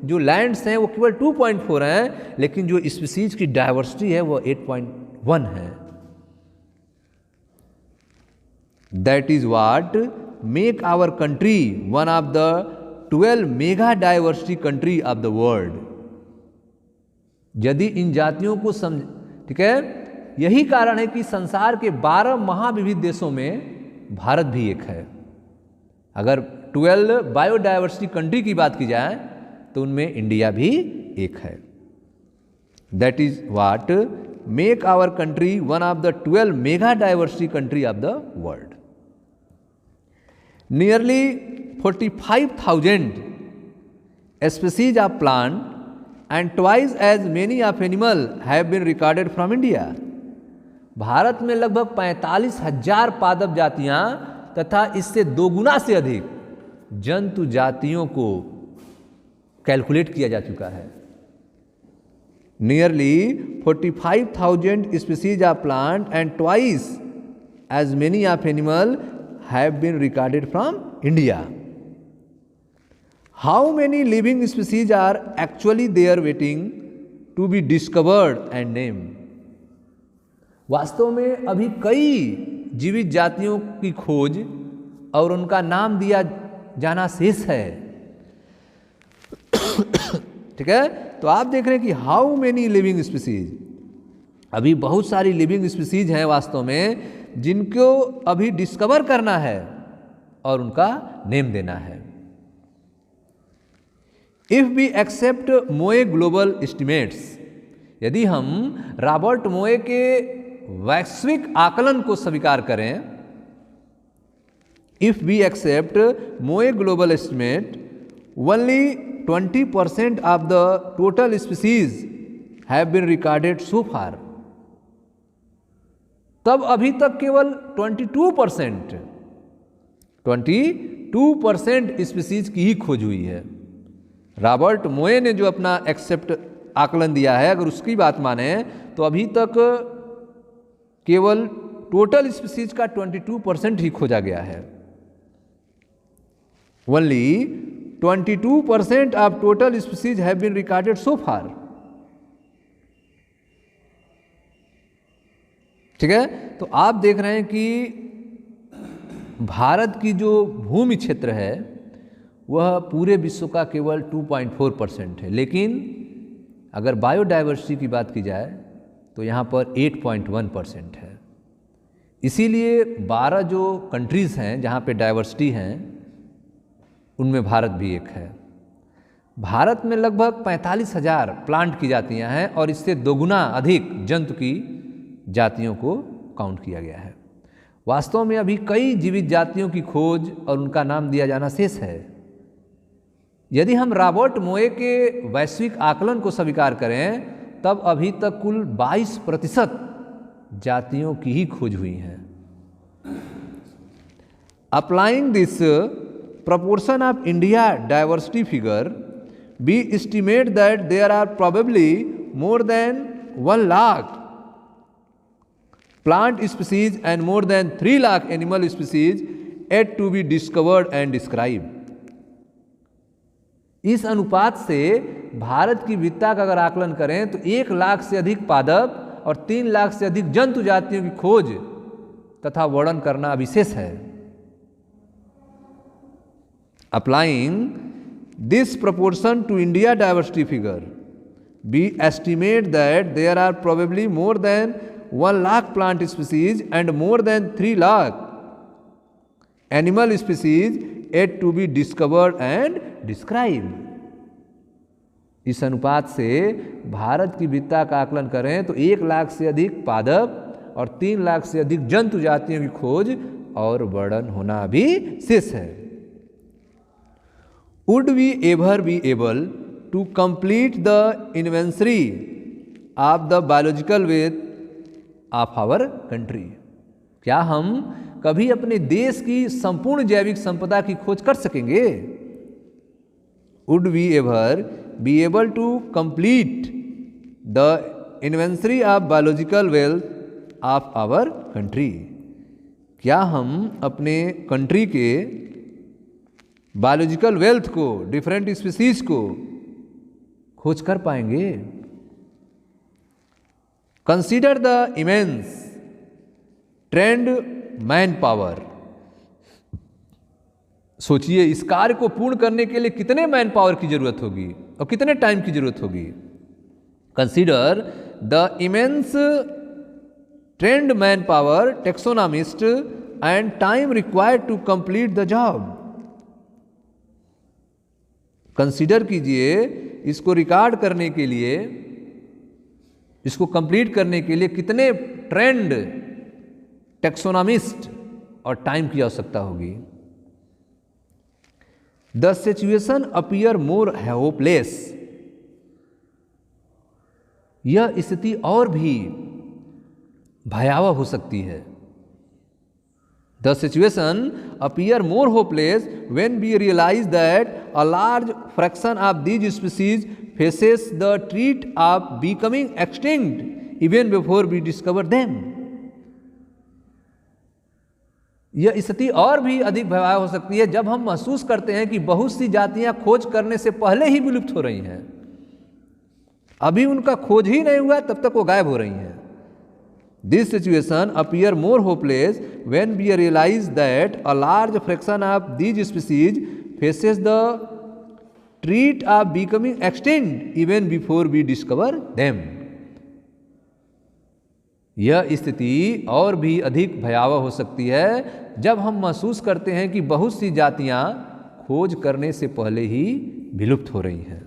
जो लैंड्स हैं वो केवल 2.4 हैं, लेकिन जो स्पीसीज की डाइवर्सिटी है वो 8.1 है। That is what make our country one of the 12 mega diversity country of the world. यदि इन जातियों को समझ, ठीक है, यही कारण है कि संसार के 12 महाविविध देशों में भारत भी एक है। अगर 12 बायोडाइवर्सिटी कंट्री की बात की जाए तो उनमें इंडिया भी एक है। That is what make our country one of the 12 mega diversity country of the world. Nearly 45,000 species of plant and twice as many of animal have been recorded from India. Bharat में लगभग 45,000 पादप जातियां तथा इससे दोगुना से अधिक जंतु जातियों को कैलकुलेट किया जा चुका है। Nearly 45,000 species of plant and twice as many of animal have been recorded from India. How many living species are actually there waiting to be discovered and named? वास्तव में अभी कई जीवित जातियों की खोज और उनका नाम दिया जाना शेष है। ठीक है, तो आप देख रहे हैं कि हाउ मेनी लिविंग स्पीसीज, अभी बहुत सारी लिविंग स्पीसीज हैं वास्तव में जिनको अभी डिस्कवर करना है और उनका नेम देना है। इफ वी एक्सेप्ट मोए ग्लोबल एस्टिमेट्स, यदि हम रॉबर्ट मोए के वैश्विक आकलन को स्वीकार करें, इफ वी एक्सेप्ट मोए global estimate, only 20% of the total species have been recorded so far. तब अभी तक केवल 22% स्पीसीज की ही खोज हुई है। रॉबर्ट मोए ने जो अपना एक्सेप्ट आकलन दिया है, अगर उसकी बात माने तो अभी तक केवल टोटल स्पीसीज का 22% ही खोजा गया है। Only 22% of total species have been recorded so far. ठीक है, तो आप देख रहे हैं कि भारत की जो भूमि क्षेत्र है वह पूरे विश्व का केवल 2.4% है, लेकिन अगर बायोडाइवर्सिटी की बात की जाए तो यहाँ पर 8.1% है। इसीलिए 12 जो कंट्रीज़ हैं जहाँ पे डाइवर्सिटी हैं उनमें भारत भी एक है। भारत में लगभग 45,000 प्लांट की जातियां हैं और इससे दोगुना अधिक जंतु की जातियों को काउंट किया गया है। वास्तव में अभी कई जीवित जातियों की खोज और उनका नाम दिया जाना शेष है। यदि हम रॉबर्ट मोए के वैश्विक आकलन को स्वीकार करें तब अभी तक कुल 22% जातियों की ही खोज हुई है। Applying this proportion of India diversity figure, we estimate that there are probably more than 1 lakh plant species and more than 3 lakh animal species yet to be discovered and described. इस अनुपात से भारत की विविधता का अगर आकलन करें तो 1 लाख से अधिक पादप और 3 लाख से अधिक जंतु जातियों की खोज तथा वर्णन करना अविशेष है। Applying this proportion to India diversity figure, we estimate that there are probably more than 1 lakh plant species and more than 3 lakh animal species yet to be discovered and described. इस अनुपात से भारत की विविधता का आकलन करें तो 1 लाख से अधिक पादप और 3 लाख से अधिक जंतु जातियों की खोज और वर्णन होना भी शेष है। Would we ever be able to complete the inventory of the biological wealth of our country? क्या हम कभी अपने देश की संपूर्ण जैविक संपदा की खोज कर सकेंगे? Would we ever be able to complete the inventory of biological wealth of our country? क्या हम अपने कंट्री के बायोलॉजिकल वेल्थ को, डिफरेंट स्पीसीज को खोज कर पाएंगे? Consider the immense trained man power. सोचिए इस कार्य को पूर्ण करने के लिए कितने मैन पावर की जरूरत होगी और कितने टाइम की जरूरत होगी। Consider the immense trained man power, taxonomist and time required to complete the job. Consider कीजिए इसको रिकॉर्ड करने के लिए, इसको कंप्लीट करने के लिए कितने ट्रेंड, टेक्सोनॉमिस्ट और टाइम की आवश्यकता होगी। The situation appear more hopeless, यह स्थिति और भी भयावह हो सकती है। The situation appear more hopeless when we realise that a large fraction of these species faces the threat of becoming extinct even before we discover them. यह स्थिति और भी अधिक भयावह हो सकती है जब हम महसूस करते हैं कि बहुत सी जातियां खोज करने से पहले ही विलुप्त हो रही हैं। अभी उनका खोज ही नहीं हुआ तब तक वो गायब हो रही हैं। This situation appear more hopeless when we realise that a large fraction of these species faces the threat of becoming extinct even before we discover them. यह स्थिति और भी अधिक भयावह हो सकती है जब हम महसूस करते हैं कि बहुत सी जातियां खोज करने से पहले ही विलुप्त हो रही हैं।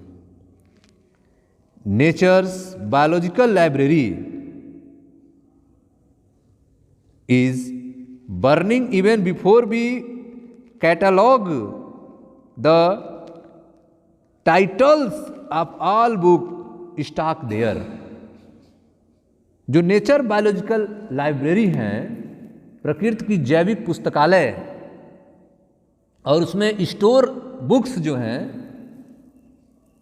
Nature's biological library is burning even before we catalog the titles of all book stock there। जो नेचर बायोलॉजिकल लाइब्रेरी हैं, प्रकृति की जैविक पुस्तकालय, और उसमें स्टोर बुक्स जो हैं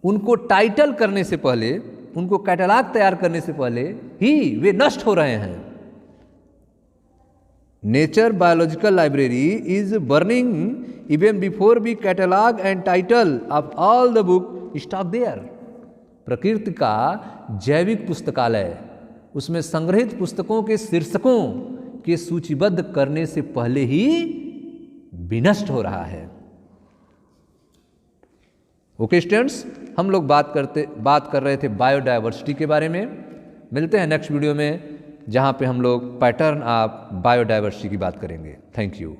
उनको टाइटल करने से पहले, उनको कैटलॉग तैयार करने से पहले ही वे नष्ट हो रहे हैं। Nature biological library is burning even before we catalogue and title of all the book stock there. प्रकृति का जैविक पुस्तकालय, उसमें संग्रहित पुस्तकों के शीर्षकों के सूचीबद्ध करने से पहले ही विनष्ट हो रहा है। ओके स्टूडेंट्स, हम लोग बात कर रहे थे बायोडायवर्सिटी के बारे में। मिलते हैं नेक्स्ट वीडियो में जहाँ पे हम लोग पैटर्न ऑफ बायोडायवर्सिटी की बात करेंगे। Thank you.